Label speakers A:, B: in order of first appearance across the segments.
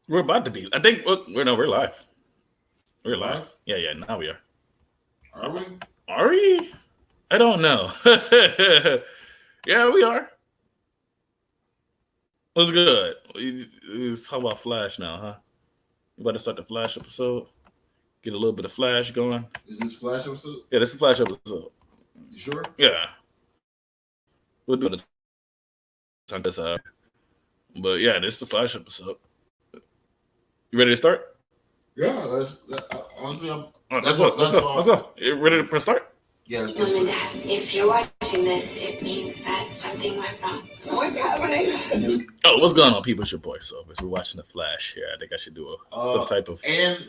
A: We're about to be. I think we're live. We're live.
B: Live?
A: Yeah. Now we are.
B: Are we?
A: Are we? I don't know. Yeah, we are. What's good? Let's talk about Flash now, huh? You about to start the Flash episode? Get a little bit of Flash going.
B: Is this Flash episode?
A: Yeah, this is Flash episode.
B: You sure?
A: Yeah. We'll do it on this but yeah, this is the Flash episode. You ready to start?
B: Yeah, honestly,
A: Let's go. You ready to press start?
B: Yeah,
C: Mom and Dad, if you're watching this, it means that something went wrong. What's happening?
A: Oh, what's going on, people? It's your boy Silvers. We're watching the Flash here. I think I should do some type of.
B: And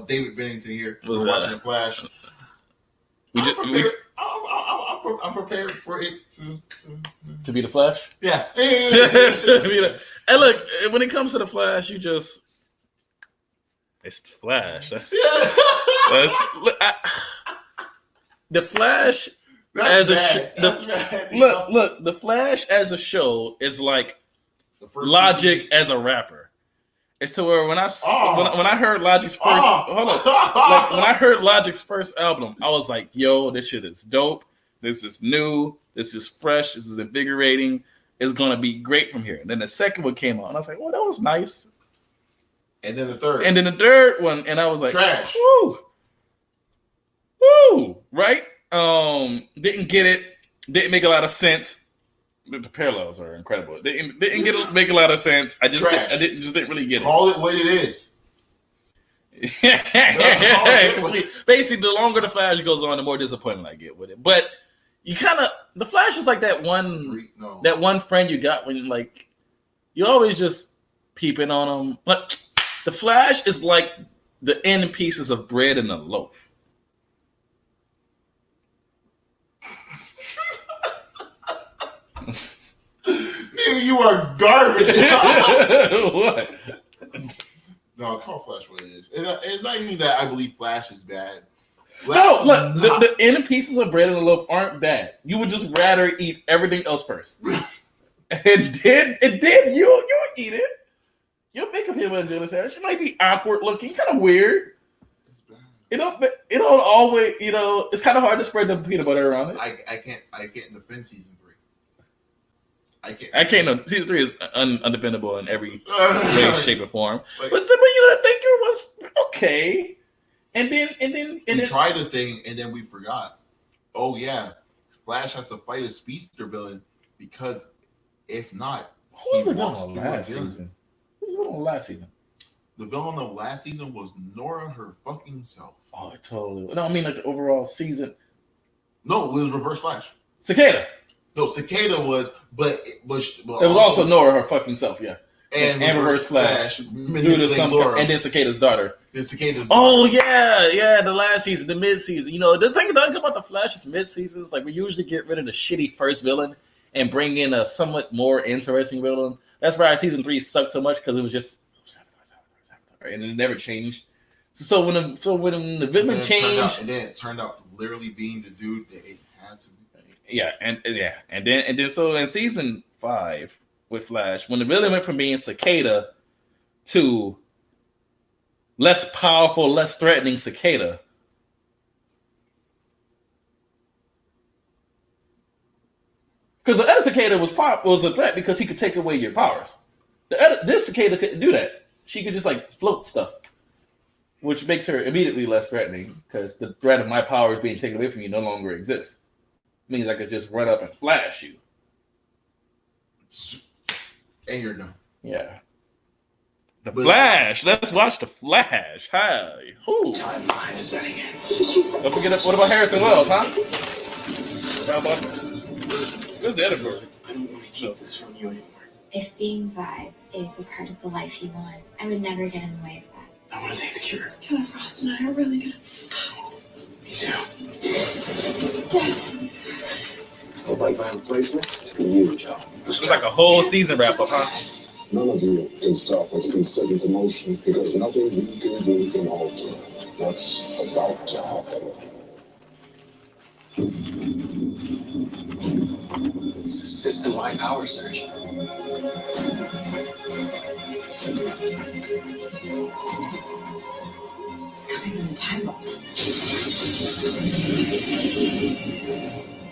B: David Bennington here.
A: What's
B: We're watching the Flash. I'm prepared for it
A: to be the Flash.
B: Yeah.
A: And look, when it comes to the Flash, it's the Flash. The Flash as the Flash as a show is like Logic as a rapper. It's to where when I heard Logic's first when I heard Logic's first album, I was like, yo, this shit is dope. This is new. This is fresh. This is invigorating. It's gonna be great from here. And then the second one came out, and I was like, well, that was nice.
B: And then the third.
A: And then the third one, and I was like,
B: trash.
A: Woo! Right? Didn't get it. Didn't make a lot of sense. The parallels are incredible. Didn't make a lot of sense. I didn't really get it.
B: Call it what it is.
A: Basically, the longer the Flash goes on, the more disappointed I get with it. But you the Flash is like that one friend you got when like you always just peeping on them. But the Flash is like the end pieces of bread in a loaf.
B: You are garbage.
A: What?
B: No, call Flash what it is. It's not even that I believe Flash is bad.
A: Flash the inner pieces of bread in the loaf aren't bad. You would just rather eat everything else first. It did. You eat it. You'll make a peanut butter and jelly sandwich. It might be awkward looking, kind of weird.
B: It's bad.
A: It don't always. It's kind of hard to spread the peanut butter around it.
B: I can't defend season 3.
A: I can't. No, season 3 is undefendable in every way, shape, or form. But I think it was okay. And then we
B: tried the thing, and then we forgot. Oh yeah, Flash has to fight a speedster villain because if not,
A: who was the villain last season? Who was the villain last season?
B: The villain of last season was Nora her fucking self.
A: Oh, totally. No, I mean like the overall season.
B: No, it was Reverse Flash.
A: Cicada.
B: No, Cicada was, but it was
A: also Nora her fucking self, yeah.
B: And Reverse Flash
A: due to some, and then Cicada's daughter.
B: Oh
A: yeah, the last season, the mid-season. The thing about the Flash's mid-seasons, like we usually get rid of the shitty first villain and bring in a somewhat more interesting villain. That's why season 3 sucked so much because it was just and it never changed. So when the villain changed,
B: and then it turned out literally being the dude that it had to be.
A: Yeah, and then so in season 5 with Flash, when the villain went from being Cicada to less powerful, less threatening Cicada, because the other Cicada was a threat because he could take away your powers. This Cicada couldn't do that. She could just like float stuff, which makes her immediately less threatening because the threat of my powers being taken away from you no longer exists. Means I could just run up and flash you.
B: And you're done.
A: Yeah. The Flash. Let's watch the Flash. Hi. Who?
C: Timeline setting in.
A: Don't forget. What about Harrison Wells, huh? How about where's the editor?
C: I don't want to keep this from you anymore. If being Vibe is a part of the life you want, I would never get in the way of that. I want to take the cure. Killer Frost and I are really good at this stuff. Me too. Dad.
D: I'd like my replacements to be you, Joe.
A: It's like a whole season wrap up, huh?
D: None of you can stop what's been set into motion because nothing you can do can alter. What's about to happen?
E: It's a system-wide power surge.
C: It's coming from the time vault.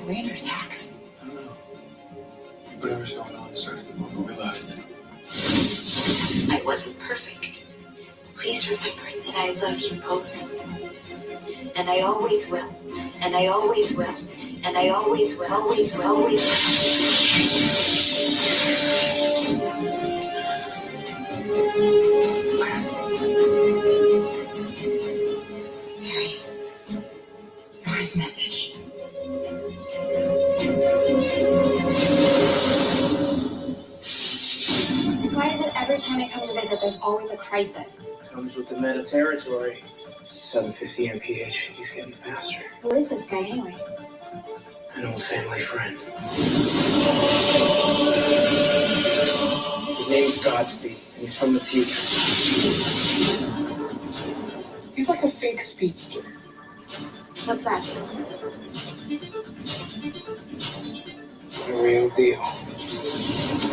C: Are we under attack?
E: I don't know. Whatever's going on started the moment we left.
C: I wasn't perfect. Please remember that I love you both. And I always will. And I always will. And I always will. Always will. Always will. Harry, Nora's message. Why is it every time I come to visit, there's always a crisis?
E: Comes with the meta territory. 750 mph. He's getting faster.
C: Who is this guy anyway?
E: An old family friend. His name's Godspeed, and he's from the future. He's like a fake speedster.
C: What's that?
E: The real deal.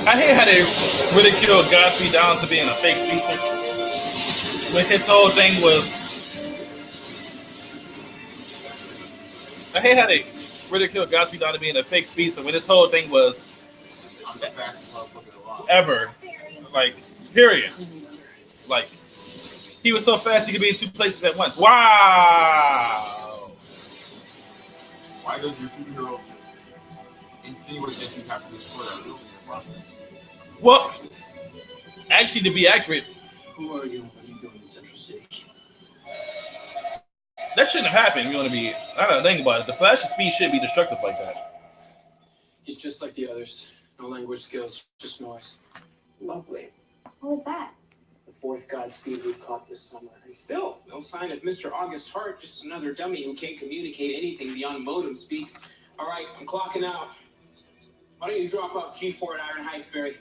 A: I hate how they ridicule Godspeed down to being a fake speaker. When his whole thing was, I hate how they ridicule Godspeed down to being a fake speedster when his whole thing was ever, like, period. Like, he was so fast he could be in two places at once. Wow.
B: Why does your superhero insinuate that you have to destroy our building process?
A: Well, actually, to be accurate,
E: Who are you? What are you doing in Central City?
A: that shouldn't have happened. You want to be, I don't think about it. The Flash of speed shouldn't be destructive like that.
E: He's just like the others. No language skills, just noise. Lovely.
C: What was that?
E: The fourth Godspeed we caught this summer. And still, no sign of Mr. August Hart, just another dummy who can't communicate anything beyond modem speak. All right, I'm clocking out. Why don't you drop off G4 at Iron Heights, Barry?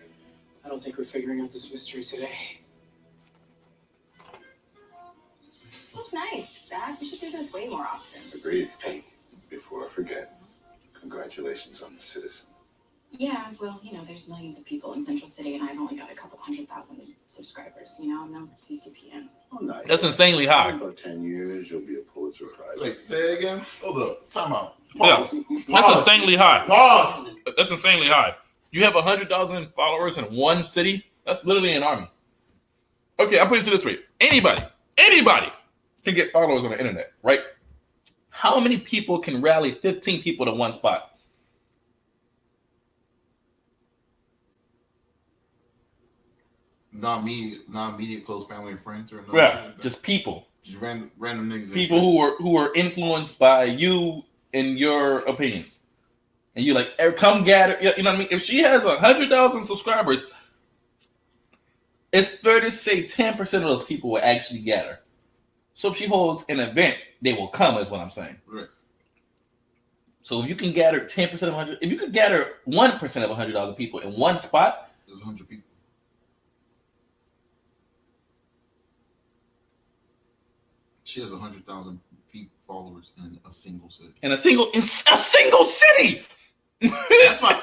E: I don't think we're figuring out this mystery today.
C: This is nice, Dad. We should do this way more often.
D: Agreed. Hey, before I forget, congratulations on the citizen.
C: Yeah, well, you know, there's millions of people in Central City, and I've only got a couple 100,000 subscribers. You know, no CCPN.
D: Oh, nice.
A: That's insanely high.
D: In about 10 years, you'll be a Pulitzer Prize.
B: Wait, say it again. Hold up. Time out.
A: Yeah,
B: Pause.
A: that's insanely high.
B: Pause.
A: That's insanely high. You have 100,000 followers in one city. That's literally an army. Okay, I'll put it to this way: anybody can get followers on the internet, right? How many people can rally 15 people to one spot?
B: Not me, not immediate close family and friends or no
A: Yeah,
B: shit like that.
A: just people.
B: Just random niggas.
A: People who are influenced by you and your opinions, and you like come gather. You know what I mean? If she has 100,000 subscribers, it's fair to say 10% of those people will actually gather. So if she holds an event, they will come. Is what I'm saying.
B: Right.
A: So if you can gather 10% of 100, if you could gather 1% of 100,000 people in one spot,
B: There's 100 people. She has 100,000 followers in a single city.
A: in a single city.
B: That's my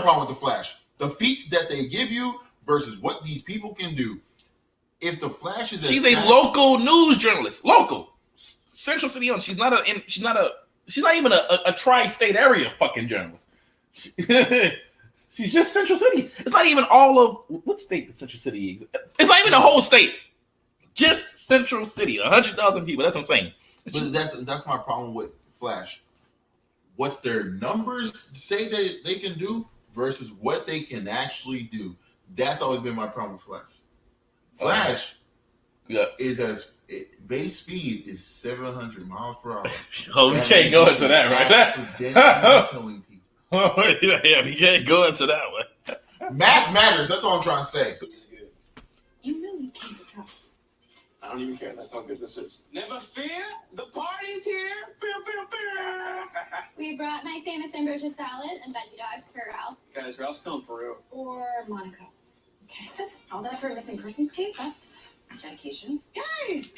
B: problem with the Flash. The feats that they give you versus what these people can do. If the Flash is,
A: She's a local news journalist. Local, Central City on. She's not even a tri-state area fucking journalist. She's just Central City. It's not even all of what state is Central City? It's not even the whole state. Just Central City, 100,000 people. That's what I'm saying.
B: But that's my problem with Flash. What their numbers say that they can do versus what they can actually do. That's always been my problem with Flash. Flash base speed is 700 miles per hour.
A: Oh, we can't go into that, right?
B: Killing people.
A: Yeah, we can't go into that one.
B: Math matters. That's all I'm trying to say.
C: You know you can't trust.
E: I don't even care. That's how good this is. Never fear. The party's here.
F: We brought my famous ambrosia salad and veggie dogs for Ralph.
E: Guys, Ralph's still in Peru.
F: Or Monaco.
C: Texas? All that for a missing persons case? That's dedication.
G: Guys,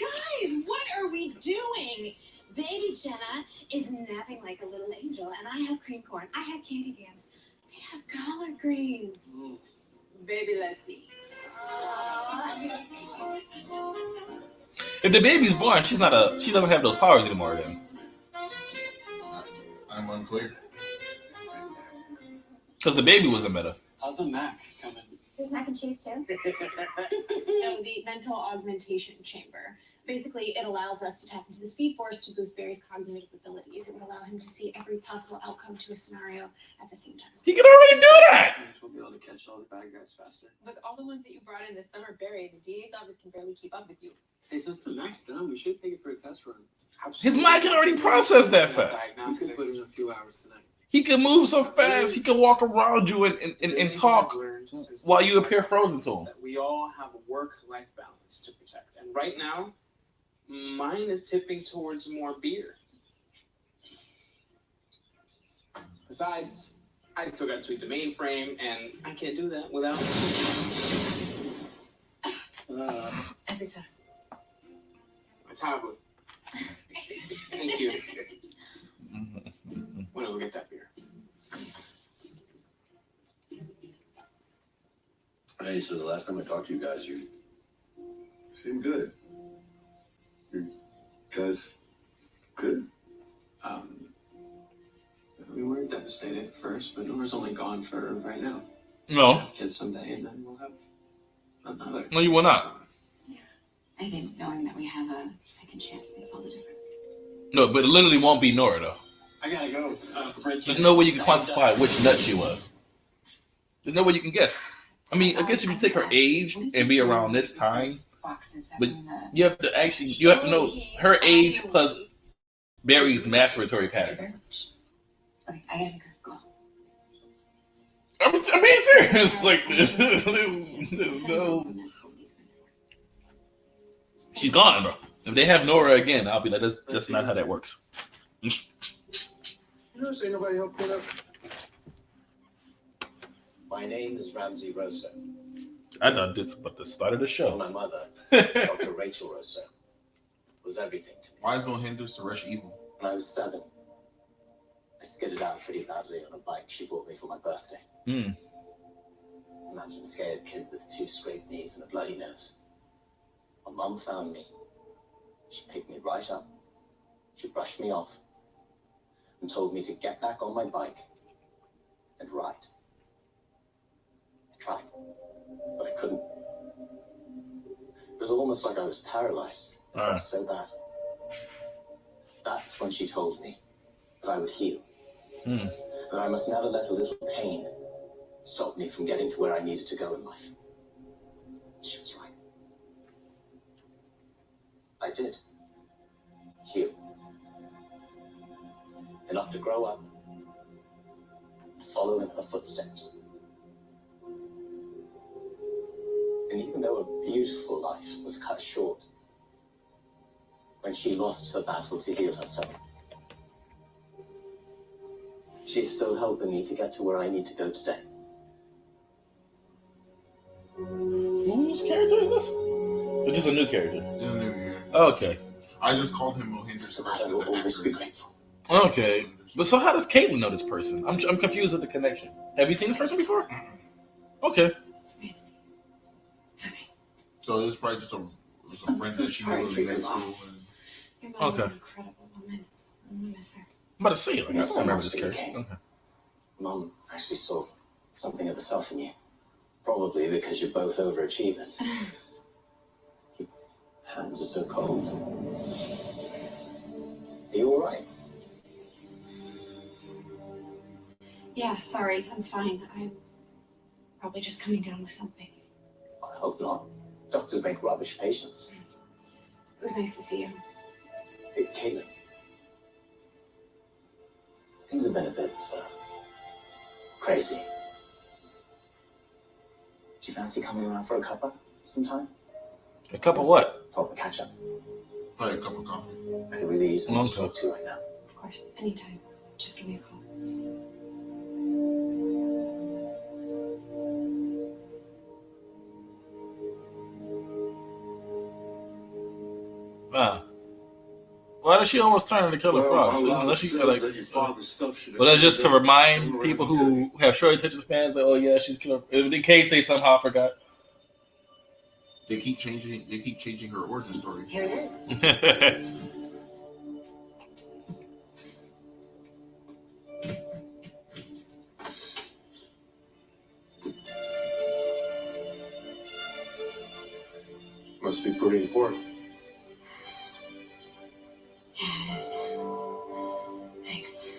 G: what are we doing? Baby Jenna is napping like a little angel, and I have cream corn. I have candy yams. I have collard greens. Baby, let's eat.
A: If the baby's born, she doesn't have those powers anymore then.
B: I'm unclear.
A: Because the baby was a meta.
E: How's the Mac coming?
F: There's mac and cheese too.
G: No, the mental augmentation chamber. Basically, it allows us to tap into the speed force to boost Barry's cognitive abilities. It would allow him to see every possible outcome to a scenario at the same time.
A: He can already do that!
E: We'll be able to catch all the bad guys faster.
C: Look, all the ones that you brought in this summer, Barry, the DA's office can barely keep up with you.
E: Hey, since the Mac's done, we should take it for a test run.
A: His mind can already process that fast.
E: We could put in a few hours tonight.
A: He can move so fast, he can walk around you and talk while you appear frozen to him.
E: We all have a work-life balance to protect. And right now, mine is tipping towards more beer. Besides, I still got to tweak the mainframe, and I can't do that without...
C: Every time.
E: my tablet. Thank you. When do we get that beer?
D: Hey, so the last time I talked to you guys, you seemed good. You guys good?
E: We were devastated at first, but Nora's only gone for right now.
A: No.
E: We'll have kids someday, and then we'll have another.
A: No, you will not.
C: I think knowing that we have a second chance makes all the difference.
A: No, but it literally won't be Nora, though.
E: I gotta go.
A: There's no way you can quantify which nut she was. There's no way you can guess. I mean, I guess if you take her age and be around this time, but you have to know her age plus Barry's masturbatory patterns.
C: Okay, I gotta go.
A: I'm being serious. Like, there's no. She's gone, bro. If they have Nora again, I'll be like, that's not how that works.
D: You notice ain't nobody helped clean up?
H: My name is Ramsey Rosa.
A: I thought this but the start of the show.
H: My mother, Dr. Rachel Rosa, was everything to me.
B: Why is Mohinder Suresh evil?
H: When I was 7, I skidded out pretty badly on a bike she bought me for my birthday. Imagine a scared kid with 2 scraped knees and a bloody nose. My mum found me. She picked me right up. She brushed me off and told me to get back on my bike and ride. I tried, but I couldn't. It was almost like I was paralyzed. It was so bad. That's when she told me that I would heal. That I must never let a little pain stop me from getting to where I needed to go in life. She was right. I did. Heal. Enough to grow up and follow in her footsteps. And even though a beautiful life was cut short when she lost her battle to heal herself, she's still helping me to get to where I need to go today.
A: Whose character is this? Or just a new character?
B: In the new year.
A: Okay.
B: I just called him Mohinder Suresh.
H: I will always be grateful.
A: Okay. But so how does Caitlin know this person? I'm confused with the connection. Have you seen this person before? Okay.
B: So it's probably just a friend that she knew in grade school.
C: Your mom was
A: Okay.
C: an incredible woman. I'm gonna miss her.
A: I'm about to say, like, I don't remember this character. Okay.
H: Mum actually saw something of herself in you. Probably because you're both overachievers. Your hands are so cold. Are you all right?
G: Yeah, sorry, I'm fine. I'm probably just coming down with something.
H: I hope not. Doctors make rubbish patients.
G: It was nice to see you.
H: Hey, Caitlin. Things have been a bit, crazy. Do you fancy coming around for a cuppa sometime?
A: A cup of what?
H: Proper catch up.
B: Probably a cup of coffee.
H: I could really use someone to
A: Okay.
H: talk to right now.
G: Of course, anytime. Just give me a call.
A: Why does she almost turn into Killer Frost? Unless she like, well, that's just to remind people who have short attention spans that, oh yeah, she's Killer. In case they somehow forgot.
B: They keep changing her origin story.
C: Here it is.
D: Must be pretty important.
C: Yeah, it is. Thanks.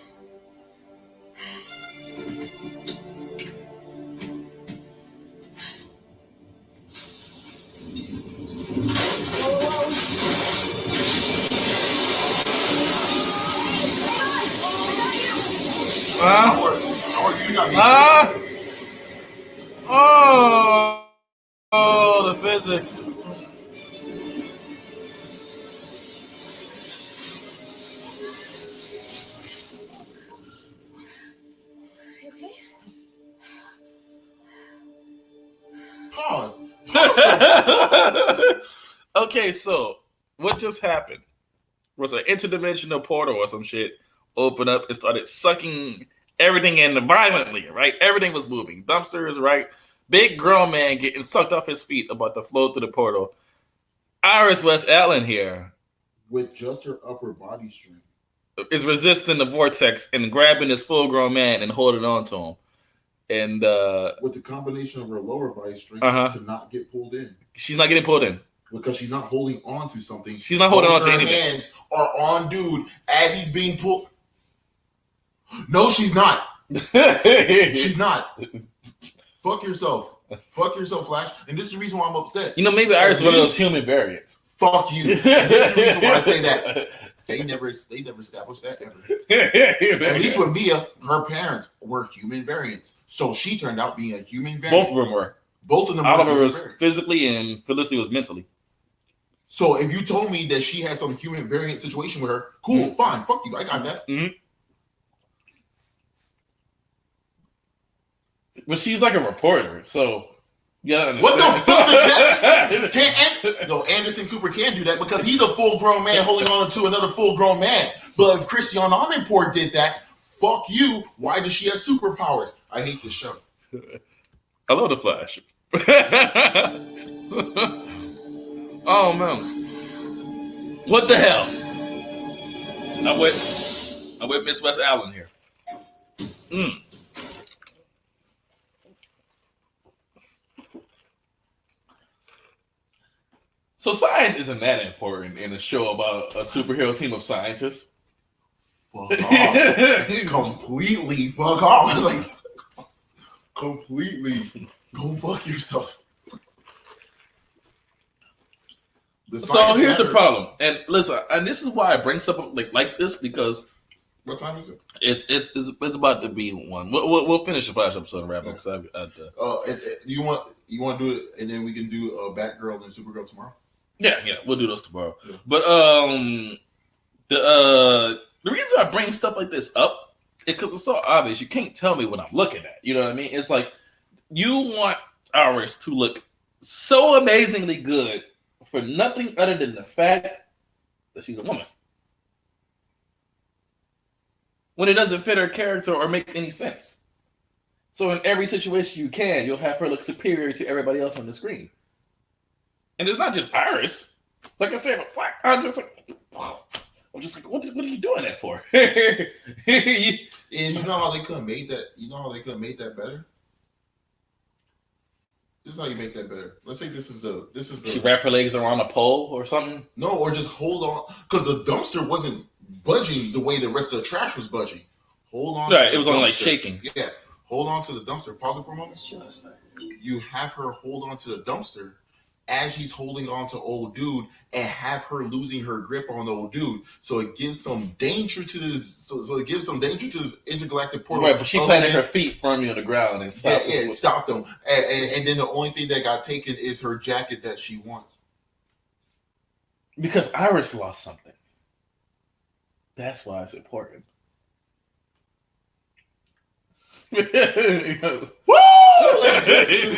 A: Oh, the physics.
B: Pause.
A: Okay, so what just happened was an interdimensional portal or some shit opened up and started sucking everything in violently, right? Everything was moving. Dumpsters, right? Big grown man getting sucked off his feet about to flow through the portal. Iris West Allen here
B: with just her upper body strength
A: is resisting the vortex and grabbing this full grown man and holding on to him. And
B: with the combination of her lower body strength to not get pulled in.
A: She's not getting pulled in.
B: Because she's not holding on to something.
A: She's not holding on to anything.
B: Her hands are on dude as he's being pulled. No, she's not. She's not. Fuck yourself. Fuck yourself, Flash. And this is the reason why I'm upset.
A: You know, maybe Iris is one of those human variants.
B: Fuck you. And this is the reason why I say that. They never established that ever. At least with Mia, her parents were human variants. So she turned out being a human variant.
A: Both of them were.
B: Both of them
A: Oliver
B: were
A: was physically and Felicity was mentally.
B: So if you told me that she had some human variant situation with her, cool, fine, fuck you, I got that.
A: Mm-hmm. But she's like a reporter, so yeah.
B: What the fuck does that? Anderson Cooper can do that because he's a full-grown man holding on to another full-grown man. But if Christiane Amanpour did that, fuck you. Why does she have superpowers? I hate this show.
A: I love the Flash. Oh man, what the hell? I'm with Miss West Allen here. So science isn't that important in a show about a superhero team of scientists.
B: Fuck off. Completely fuck off. Like, completely go fuck yourself.
A: So here's the problem, and listen, and this is why I bring stuff up like this because
B: what time is it?
A: It's about to be one. We'll finish the Flash episode and wrap up.
B: You want to do it, and then we can do Batgirl and Supergirl tomorrow.
A: Yeah, we'll do those tomorrow. Yeah. But the reason I bring stuff like this up is because it's so obvious. You can't tell me what I'm looking at. You know what I mean? It's like you want Iris to look so amazingly good for nothing other than the fact that she's a woman. When it doesn't fit her character or make any sense. So in every situation you'll have her look superior to everybody else on the screen. And it's not just Iris. Like I said, I'm just like, what are you doing that for?
B: And you know how they could have made that? You know how they could have made that better? This is how you make that better. Let's say this is the.
A: She wrap her legs around a pole or something.
B: No, or just hold on, because the dumpster wasn't budging the way the rest of the trash was budging. Hold on.
A: Right, it was only like shaking.
B: Yeah, hold on to the dumpster. Pause it for a moment. You have her hold on to the dumpster as she's holding on to old dude, and have her losing her grip on the old dude. So it gives some danger to this. So it gives some danger to this intergalactic portal.
A: Right, but she planted her feet firmly on the ground and stopped.
B: Yeah, it stopped them. And then the only thing that got taken is her jacket that she wants.
A: Because Iris lost something. That's why it's important.
B: Woo!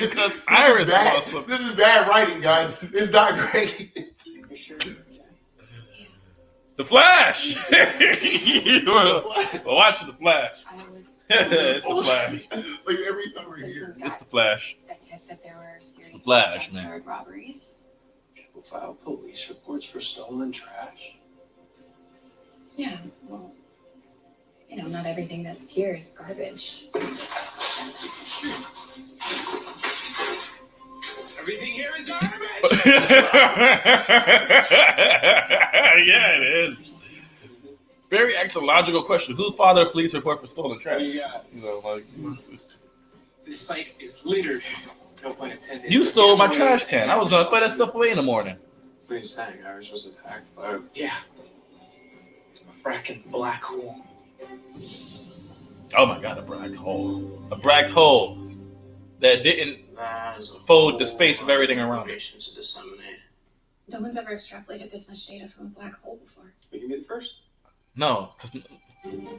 A: Because Iris lost something.
B: This is bad writing, guys. It's not great.
A: The Flash. We're watching The Flash. It's The Flash.
B: Like every time we're here,
A: It's The Flash.
C: A tip that there were serious
A: The Flash, man.
C: junkyard robberies.
D: People file police reports for stolen trash.
C: Yeah, well, you know, not everything that's here is garbage.
E: Everything here is garbage.
A: Yeah, it is. Very logical question. Who filed a police report for stolen trash? You know, like,
E: This site is littered. No pun intended.
A: you stole my trash can. I was gonna throw that stuff away in the morning.
D: What are you saying? Iris was attacked by...
E: Yeah. A fracking black hole.
A: Oh my god, a black hole. A black hole that didn't
E: That is a
A: fold the space of everything around it.
E: information to disseminate.
C: No one's ever extrapolated this much data from a black hole before.
D: We can be the first.
A: No, because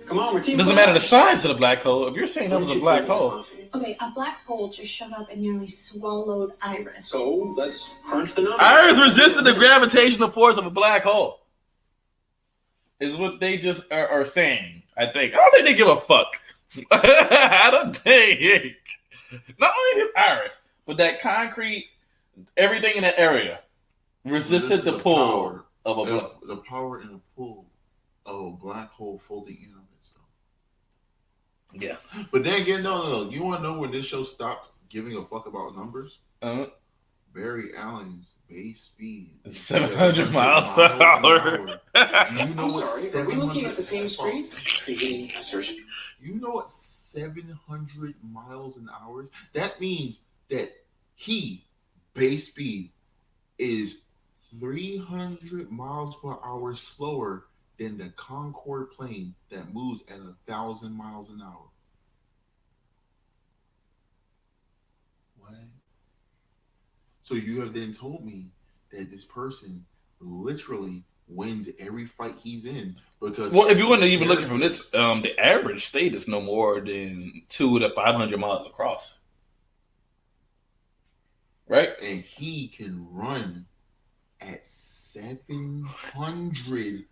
E: Come on, we're team.
A: it doesn't matter the size of the black hole. If you're saying that was a black hole,
F: Okay, a black hole just showed up and nearly swallowed Iris.
E: So let's crunch the numbers.
A: Iris resisted the gravitational force of a black hole. Is what they just are saying. I think. I don't think they give a fuck. I don't think. Not only did Iris, but that concrete, everything in that area resisted the pull of a black.
B: the power and the pull of a black hole folding in on itself.
A: Yeah.
B: But then again, no. You want to know when this show stopped giving a fuck about numbers? Barry Allen's base speed is
A: 700 miles per hour.
B: Do you know
E: I'm
B: what?
E: sorry. Are we looking at the same screen? Beginning assertion.
B: You know what 700 miles an hour? That means that base speed, is 300 miles per hour slower than the Concorde plane that moves at 1,000 miles an hour. What? So you have then told me that this person literally wins every fight he's in because.
A: Well, if you want to even look at from this, the average state is no more than 200 to 500 miles across, right?
B: And he can run at 700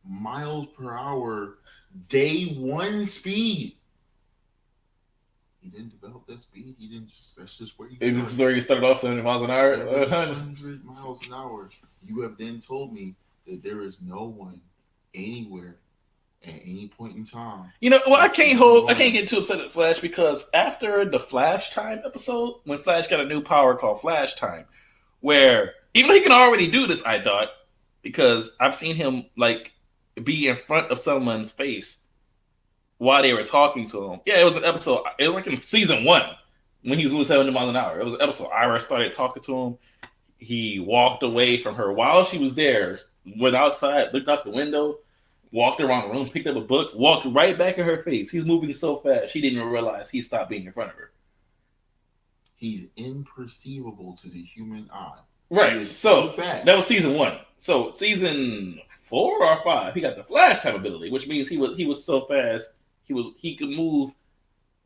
B: miles per hour, day one speed. He didn't develop that speed. He didn't. That's just where he.
A: This is where you started off 70 miles an hour.
B: 700 miles an hour. You have then told me that there is no one anywhere at any point in time.
A: You know, well, I can't get too upset at Flash because after the Flash Time episode, when Flash got a new power called Flash Time, where even though he can already do this, I thought, because I've seen him like be in front of someone's face while they were talking to him. Yeah, it was an episode. It was like in season 1 when he was moving 70 miles an hour. It was an episode. Iris started talking to him. He walked away from her while she was there, went outside, looked out the window, walked around the room, picked up a book, walked right back in her face. He's moving so fast, she didn't even realize he stopped being in front of her.
B: He's imperceivable to the human eye.
A: Right. So that was season 1. So season 4 or 5, he got the Flash type ability, which means he was so fast, he could move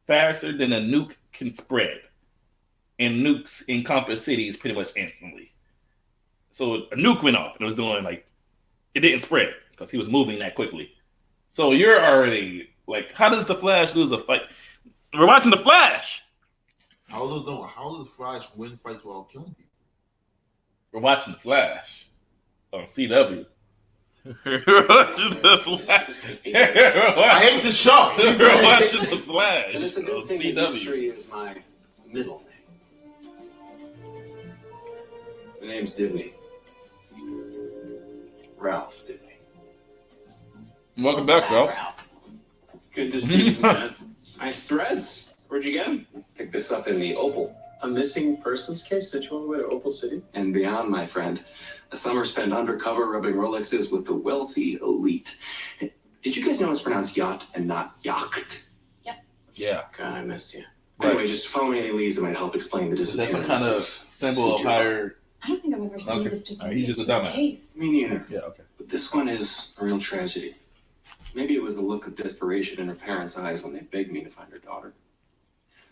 A: faster than a nuke can spread. And nukes encompass cities pretty much instantly. So a nuke went off and it was doing like, it didn't spread because he was moving that quickly. So you're already like, how does the Flash lose a fight? We're watching the Flash.
B: How does Flash win fights while killing people?
A: We're watching the Flash on CW. We're watching the Flash.
B: I hate the show.
A: We're watching the Flash
D: And it's a good
A: on
D: thing that mystery
A: CW.
D: is my middle name. The name's Dibney. Ralph Dibney.
A: Welcome back, Ralph.
E: Good to see you, man. Nice threads. Where'd you get them?
D: Picked this up in the Opal. A missing persons case that you on the way to Opal City? And beyond, my friend. A summer spent undercover rubbing Rolexes with the wealthy elite. Did you guys know it's pronounced yacht and not yacht?
A: Yeah.
E: God, I missed you.
A: Right.
D: Anyway, just follow me any leads that might help explain the
A: Is that
D: disappearance.
A: some kind of symbol of higher?
F: I don't think I've ever seen
A: Okay.
F: this stupid
A: All right, he's just a dumbass.
F: case.
D: Me neither.
A: Yeah, okay.
D: But this one is a real tragedy. Maybe it was the look of desperation in her parents' eyes when they begged me to find her daughter.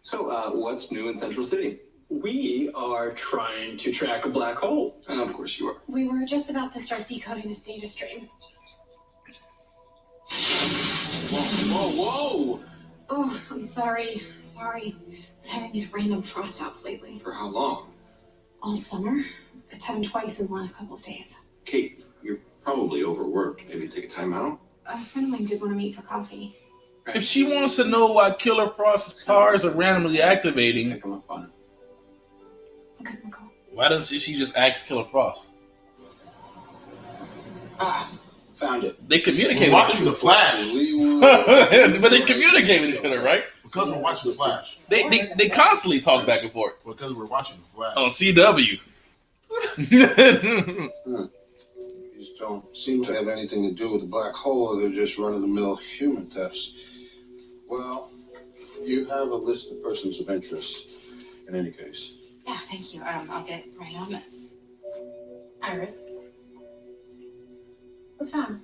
D: So, what's new in Central City?
E: We are trying to track a black hole.
D: Of course you are.
F: We were just about to start decoding this data stream.
D: Whoa!
G: Oh, I'm sorry. Sorry. I'm having these random frost outs lately.
D: For how long?
G: All summer. It's happened twice in the last couple of days.
D: Kate, you're probably overworked. Maybe take a time out?
G: A friend of mine did want to meet for coffee.
A: If she wants to know why Killer Frost's powers are randomly activating,
D: Take him up on it.
G: Okay, we'll go.
A: why doesn't she just ask Killer Frost?
E: Ah, found it.
A: They communicate
B: We're
A: with
B: watching The Flash.
A: but they communicate with each other, right?
B: Because we're watching The Flash.
A: They constantly talk back and forth
B: Because we're watching The Flash.
A: on CW.
I: These don't seem to have anything to do with the black hole, or they're just run-of-the-mill human thefts. Well, you have a list of persons of interest, in any case.
G: Yeah, thank you. I'll get right on this. Iris. What's wrong?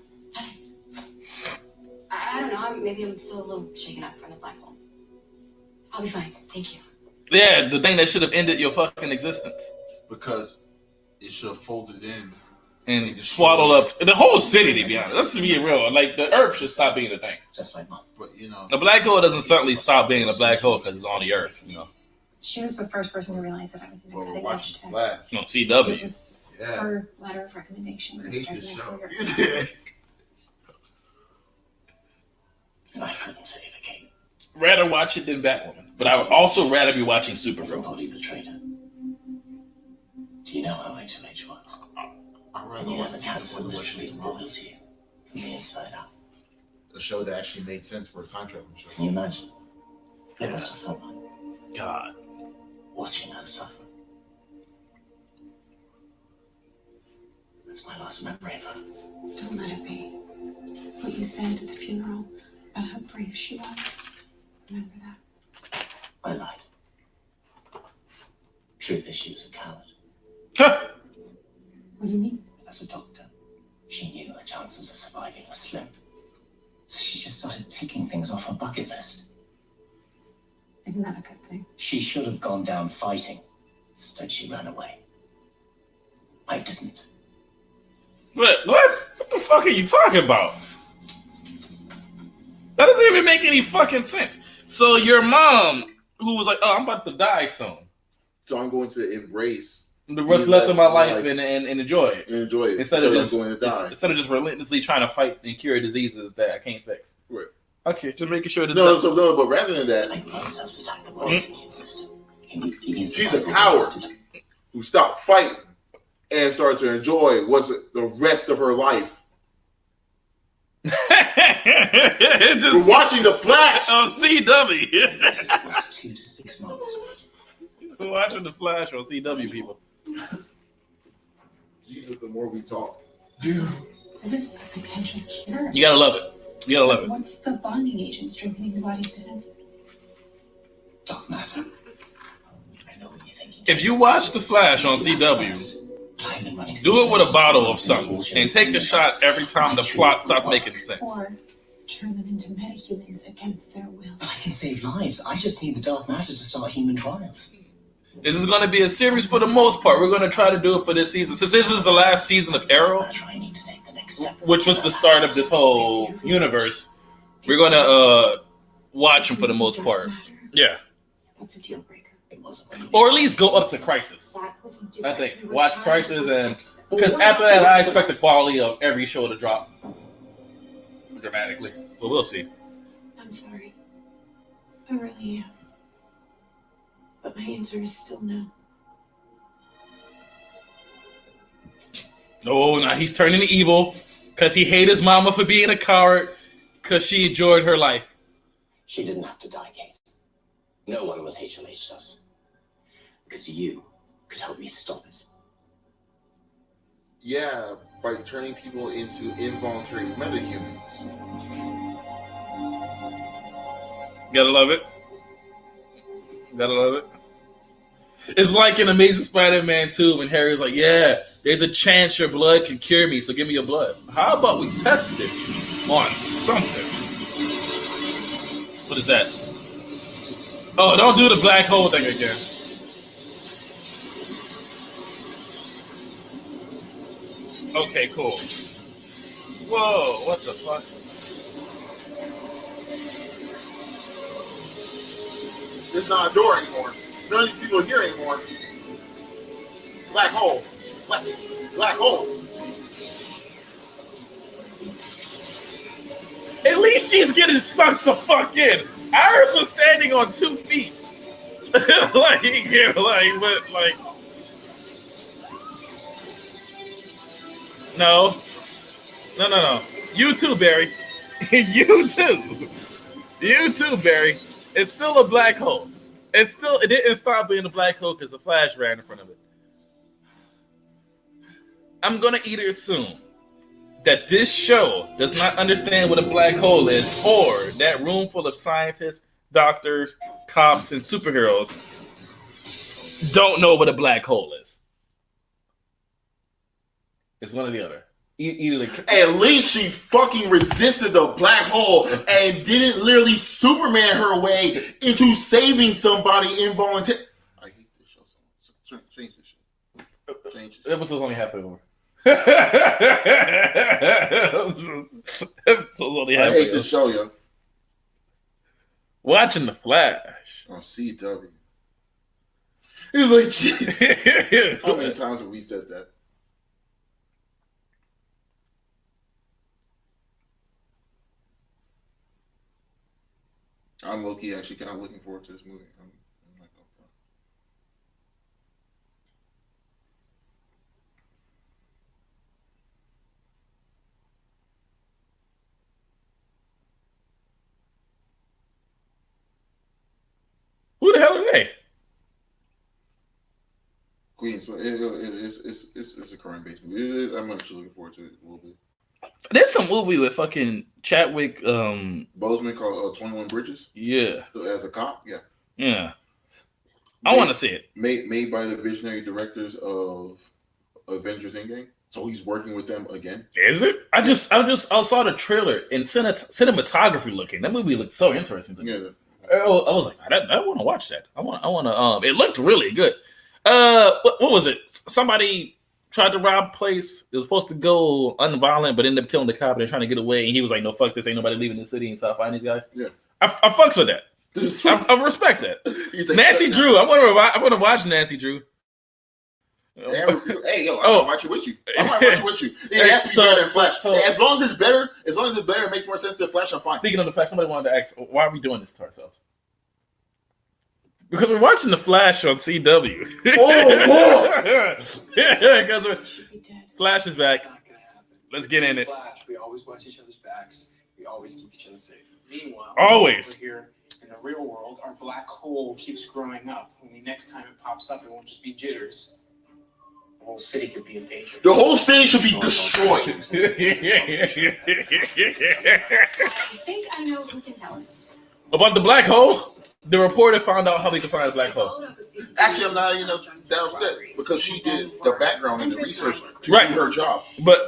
G: I don't know. Maybe I'm still a little shaken up from the black hole. I'll be fine. Thank you.
A: Yeah, the thing that should have ended your fucking existence
B: Because it should have folded in.
A: and swallowed up the whole city. To be honest, let's be real. Like the Earth should stop being a thing.
H: Just like Mom.
B: But, you know.
A: The black hole doesn't suddenly stop being a black hole because it's on the Earth. You know,
F: She was the first person to realize that I was in a
B: Well, we're
F: cutting
B: watching
F: edge
B: The
F: tech.
B: Flash.
A: no
F: It
A: CW.
F: was
B: Yeah.
F: her letter of recommendation.
B: I
F: when
B: hate
F: started
B: this
F: my
B: show.
F: career.
H: I couldn't save her, Kate.
A: Rather watch it than Batwoman, but I would also rather be watching Supergirl.
H: Somebody betrayed her. Do you know how HLH works?
B: I
H: And
B: rather
H: you know
B: watch
H: the
B: season
H: cancer
B: one of
H: literally
B: Legends of
H: boils you from the inside out.
B: a show that actually made sense for a time traveling show.
H: Can you imagine? It must have felt like
A: God,
H: watching her suffer. That's my last memory of her.
F: Don't let it be. What you said at the funeral about how brave she was. Remember that.
H: I lied. Truth is, she was a coward.
F: What do you mean?
H: As a doctor, she knew her chances of surviving were slim. So she just started ticking things off her bucket list.
F: Isn't that a good thing?
H: She should have gone down fighting. Instead, she ran away. I didn't.
A: what? What the fuck are you talking about? That doesn't even make any fucking sense. So your mom, who was like, "Oh, I'm about to die soon,"
B: So I'm going to embrace
A: the rest left of my life and enjoy it.
B: and enjoy it
A: Instead of
B: because
A: just
B: I'm going to die.
A: instead of just relentlessly trying to fight and cure diseases that I can't fix.
B: Right.
A: Okay, just making sure this.
B: No, but rather than that,
H: Like blood cells attack the body's immune system.
B: she's a coward who stopped fighting and started to enjoy what's the rest of her life. We're watching The Flash.
A: on CW.
H: Just was 2 to 6 months.
A: We're watching The Flash on CW, people.
B: Jesus, the more we talk.
F: Is this a potential cure?
A: You gotta love it. You gotta love it.
F: What's the bonding agent strengthening the body's defenses?
H: Dark matter. I know what you're thinking.
A: If you watch The Flash on CW, do it with a bottle of something and take a shot every time the plot stops making sense.
F: Or turn them into metahumans against their will?
H: But I can save lives. I just need the dark matter to start human trials.
A: This is going to be a series for the most part. We're going to try to do it for this season. Since this is the last season of Arrow,
H: I need to take the next step.
A: which was the start of this whole universe, we're going to watch them for the most part. Yeah.
F: That's a deal breaker.
H: It wasn't.
A: Or at least go up to Crisis.
F: That was
A: I
F: different.
A: think.
F: You were
A: Watch
F: trying
A: Crisis
F: to
A: and...
F: protect them.
A: Because after that, I expect the quality of every show to drop dramatically. But we'll see.
F: I'm sorry. I really am. But my answer is still no.
A: No, now he's turning evil because he hated his mama for being a coward because she enjoyed her life.
H: She didn't have to die, Kate. No one with HLH does. Because you could help me stop it.
B: Yeah, by turning people into involuntary metahumans.
A: Gotta love it. Gotta love it. It's like in Amazing Spider-Man 2 when Harry's like, yeah, there's a chance your blood can cure me, so give me your blood. How about we test it on something? What is that? Oh, don't do the black hole thing again. Okay, cool. Whoa, what the fuck?
B: There's not a door anymore. None of these people are here anymore. Black hole. Black hole.
A: At least she's getting sucked the fuck in. Iris was standing on 2 feet. No. You too, Barry. You too, Barry. It's still a black hole. It didn't stop being a black hole because the Flash ran in front of it. I'm gonna either assume that this show does not understand what a black hole is, or that room full of scientists, doctors, cops, and superheroes don't know what a black hole is. It's one or the other.
B: At least she fucking resisted the black hole and didn't literally Superman her way into saving somebody involuntarily. I hate this show so much. Change this shit. Change this shit.
A: The episode's only halfway over.
B: I hate this show, yo.
A: Watching The Flash
B: on CW. He's like, jeez. How many times have we said that? I'm low-key actually kind of looking forward to this movie. I'm not gonna front.
A: Who the hell are they?
B: Queen. So it's a crime-based movie. I'm actually looking forward to it a little bit.
A: There's some movie with fucking Chadwick
B: Boseman called 21 Bridges.
A: Yeah.
B: As a cop, yeah.
A: Yeah. I want to see it.
B: Made by the visionary directors of Avengers Endgame. So he's working with them again.
A: Is it? I saw the trailer and cinematography looking. That movie looked so interesting to me.
B: Yeah.
A: I was like, I want to watch that. I want to. It looked really good. What was it? Somebody tried to rob a place. It was supposed to go unviolent, but ended up killing the cop. And they're trying to get away, and he was like, "No, fuck this. Ain't nobody leaving the city until I find these guys."
B: Yeah,
A: I fucks with that. I respect that.
B: Like,
A: Nancy Drew. I want to watch Nancy Drew.
B: Hey, yo, I might watch it with you. It has to be better than Flash. As long as it's better, it makes more sense than Flash, I'm fine.
A: Speaking of the Flash, somebody wanted to ask, why are we doing this to ourselves? Because we're watching the Flash on CW. Because Flash is back. Let's get in it.
E: Flash, we always watch each other's backs. We always keep each other safe. Meanwhile,
A: always
E: over here in the real world, our black hole keeps growing up. Only next time it pops up, it won't just be jitters. The whole city could be in danger.
B: The whole city should be destroyed.
C: I think I know who can tell us.
A: About the black hole? The reporter found out how they could find a black hole.
B: Actually, I'm not even that upset because she did the background and the research to do her job.
A: But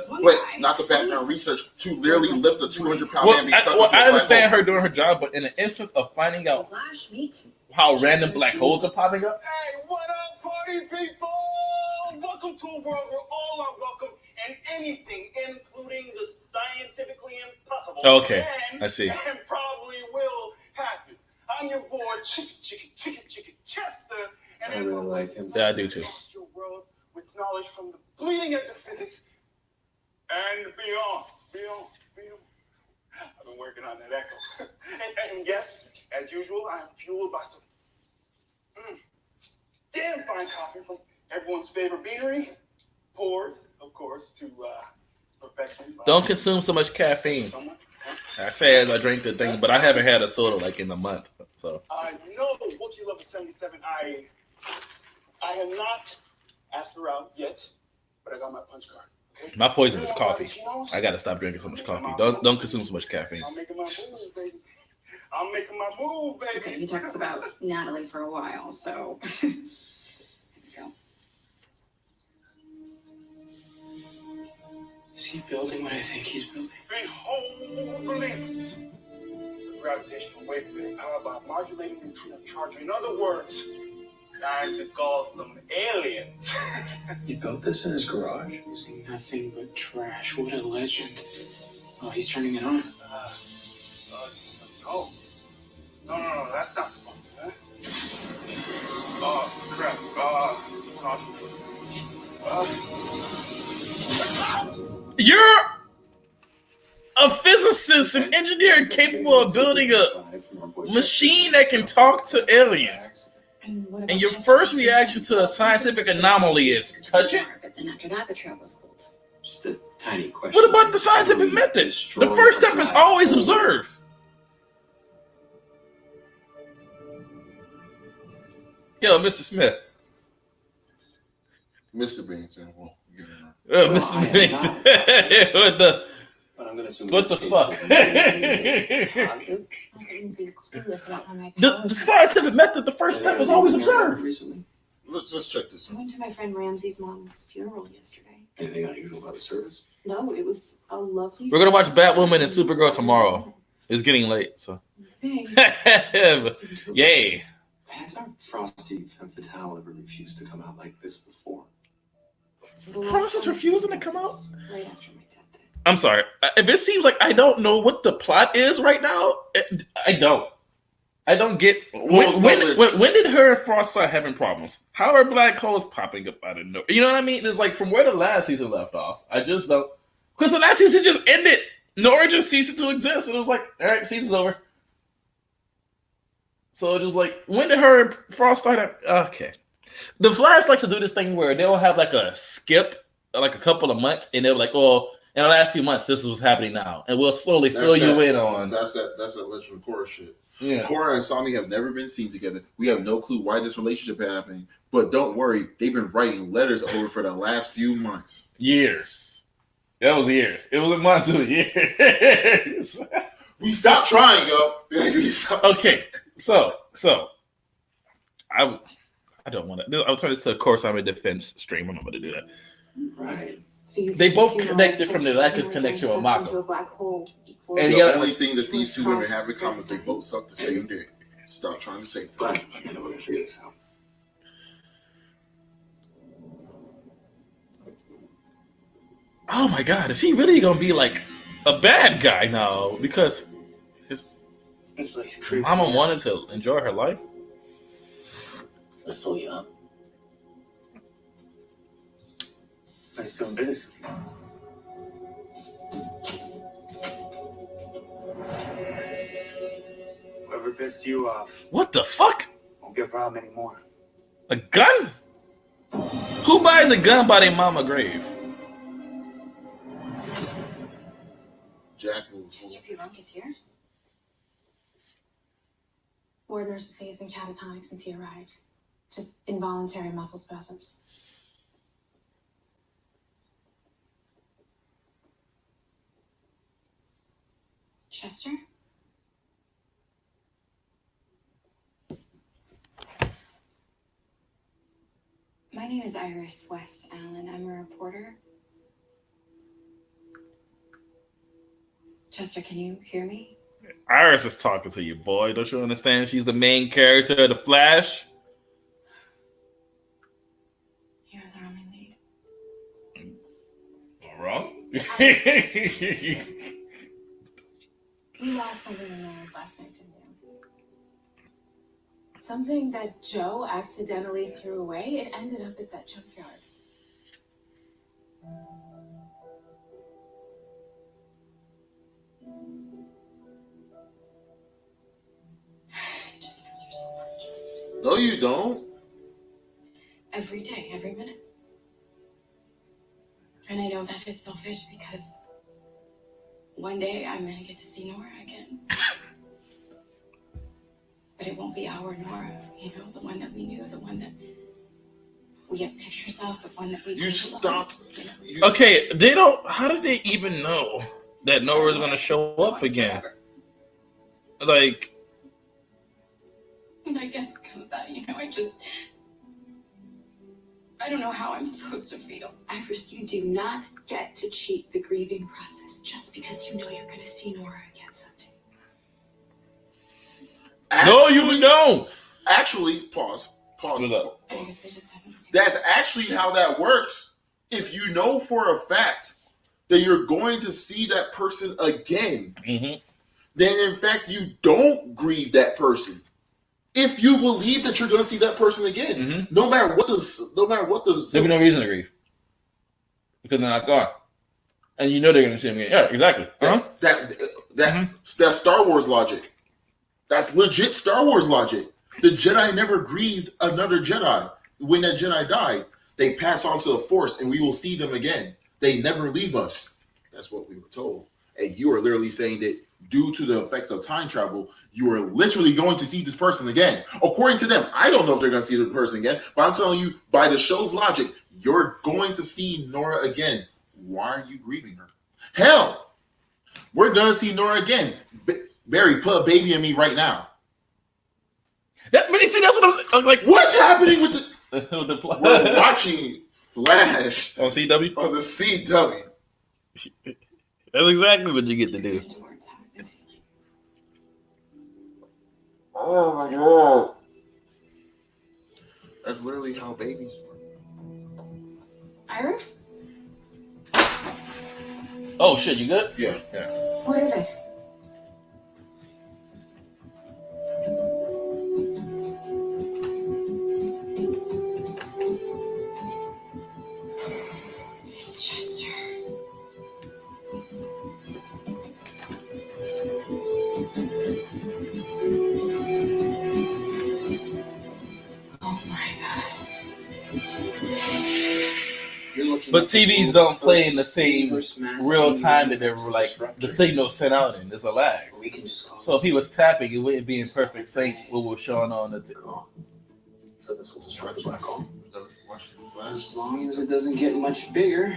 B: not the background research to literally lift a 200-pound man.
A: I understand her doing her job, but in the instance of finding out how random black holes are popping up.
E: Hey, what up, party people? Welcome to a world where all are welcome and anything, including the scientifically impossible.
A: Okay, I see.
E: And probably will happen. I'm your boy, Chicken Chester, and
D: I really like him.
A: Yeah, I do too.
E: Your world with knowledge from the bleeding edge of physics and beyond. I've been working on that echo. and yes, as usual, I am fueled by some damn fine coffee from everyone's favorite beanery, poured, of course, to perfection.
A: Don't consume so much caffeine. I say as I drink the thing, but I haven't had a soda like in a month. So
E: I know Wookie Lover 77. I have not asked her out yet, but I got my punch card. Okay?
A: My poison is coffee. I gotta stop drinking so much coffee. Don't consume so much caffeine.
E: I'm making my move, baby.
F: Okay, he talks about Natalie for a while, so
E: Is he building what I think he's building? Behold, believers. The gravitational wave field powered by a modulating neutrino charge. In other words, time to call some aliens.
H: You built this in his garage?
E: Using nothing but trash. What a legend. Oh, he's turning it on. No, that's not supposed to.
A: physicist and engineer capable of building a machine that can talk to aliens. And your first reaction to a scientific anomaly is touch it?
C: But then after that, the trail was cold.
D: Just a tiny question.
A: What about the scientific method? The first step is always observe. Yo, Mr. Smith.
B: Mr. Bington. Well,
A: Mr. Bington. What the fuck? The scientific method, the first step is always observe.
B: Let's check this
F: I
B: out.
F: went to my friend Ramsey's mom's funeral yesterday.
D: Anything unusual about the service?
F: No, it was a lovely.
A: We're gonna watch Batwoman and Supergirl tomorrow. It's getting late, so.
F: Okay.
A: Yay.
D: Has our Frosty Femme Fatale ever refused to come out like this before?
A: Frost's refusing to come out?
F: Right after my death day.
A: I'm sorry. If it seems like I don't know what the plot is right now, I don't. I don't get when did her and Frost start having problems? How are black holes popping up out of nowhere? You know what I mean? It's like from where the last season left off. I just don't, because the last season just ended. Nora just ceased to exist, and it was like, all right, season's over. So it was like, when did her and Frost start? Okay, the Flash likes to do this thing where they'll have like a skip, like a couple of months, and they're like, oh, in the last few months, this is what's happening now, and we'll slowly fill you in on.
B: That's that Legend of Korra shit.
A: Yeah.
B: Korra and Sami have never been seen together. We have no clue why this relationship happened. But don't worry, they've been writing letters over for the last few months.
A: Years. That was years. It was a month to years.
B: We stopped trying, yo.
A: Okay, so I don't want to. I'll turn this to a course I'm a defense stream. I'm not going to do that.
D: Right.
F: So you
A: They
F: think
A: both
F: the funeral
A: connected from the
F: was
A: lack of
F: like
A: connection with
F: sucked
A: Mako.
F: into a black hole equals-
A: And
B: The
A: yeah,
B: only thing that these two women have in common is they both suck the same dick. Stop trying to say that.
D: But I know we're gonna figure this out.
A: Oh my God, is he really going to be like a bad guy now? Because his
H: This place creeps
A: mama
H: me
A: wanted to enjoy her life.
H: out. So young. Nice doing business with you. Whoever pissed you off
A: What the fuck?
H: won't be a problem anymore.
A: A gun? Who buys a gun by their mama grave?
B: Jack moves.
F: Mr. Purunk is here. Ward nurses say he's been catatonic since he arrived. Just involuntary muscle spasms. Chester? My name is Iris West Allen. I'm a reporter. Chester, can you hear me?
A: Iris is talking to you, boy. Don't you understand? She's the main character of The Flash.
F: Here's our only lead.
A: Am I wrong?
F: You lost something in Nora's last night, didn't you? Something that Joe accidentally threw away. It ended up at that junkyard. It just miss her so much.
B: No, you don't.
F: Every day, every minute. And I know that is selfish because one day I'm gonna get to see Nora again. But it won't be our Nora, you know, the one that we knew, the one that we have pictures of, the one that we
B: You stopped. You,
A: Okay, they don't. How did they even know that Nora's gonna show up again? Like,
F: And I guess because of that, you know, I don't know how I'm supposed to feel. Iris, you do not get to cheat the grieving process just because you know you're going to see Nora again someday.
A: no, you don't.
B: Actually, pause.
A: What's up?
F: I guess I just haven't.
B: That's actually how that works. If you know for a fact that you're going to see that person again,
A: Mm-hmm.
B: then in fact you don't grieve that person. If you believe that you're going to see that person again,
A: Mm-hmm.
B: no matter what the
A: There'd be no reason to grieve because they're not gone. And you know they're gonna shoot him again. Yeah, exactly.
B: That's Star Wars logic. That's legit Star Wars logic. The Jedi never grieved another Jedi. When that Jedi died, they pass on to the Force, and we will see them again. They never leave us. That's what we were told. And you are literally saying that due to the effects of time travel, you are literally going to see this person again. According to them, I don't know if they're going to see the person again, but I'm telling you, by the show's logic, you're going to see Nora again. Why are you grieving her? Hell, we're going to see Nora again. Barry, put a baby in me right now.
A: But you see, that's what I'm like.
B: What's happening with the...
A: We're
B: watching Flash
A: on CW?
B: On the CW.
A: That's exactly what you get to do.
B: Oh my god. That's literally how babies work.
F: Iris?
A: Oh shit, you good?
B: Yeah.
F: What is it? It's Chester. Oh my god.
A: But TVs don't play in the same real time that they were like the signal sent out in. There's a lag. So if he was tapping, it wouldn't be in perfect sync what was showing on the.
H: So this will destroy the black hole.
E: As long as it doesn't get much bigger.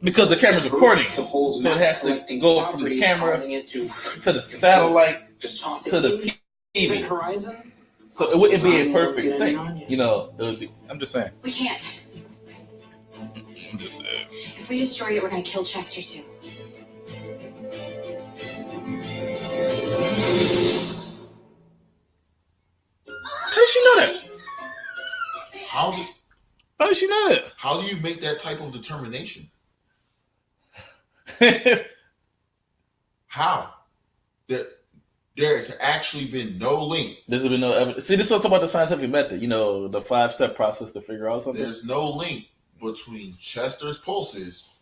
A: Because the camera's recording, so it has to go from the camera to the satellite to the TV. So it wouldn't be in perfect sync. You know, it would be. I'm just saying.
F: We can't.
A: I'm just saying.
F: If we destroy it, we're gonna kill Chester too.
A: How did she know that?
B: How
A: did she know that?
B: How do you make that type of determination? How? There's actually been no link.
A: There's been no evidence. See, this is about the scientific method. You know, the 5-step process to figure out something.
B: There's no link between Chester's pulses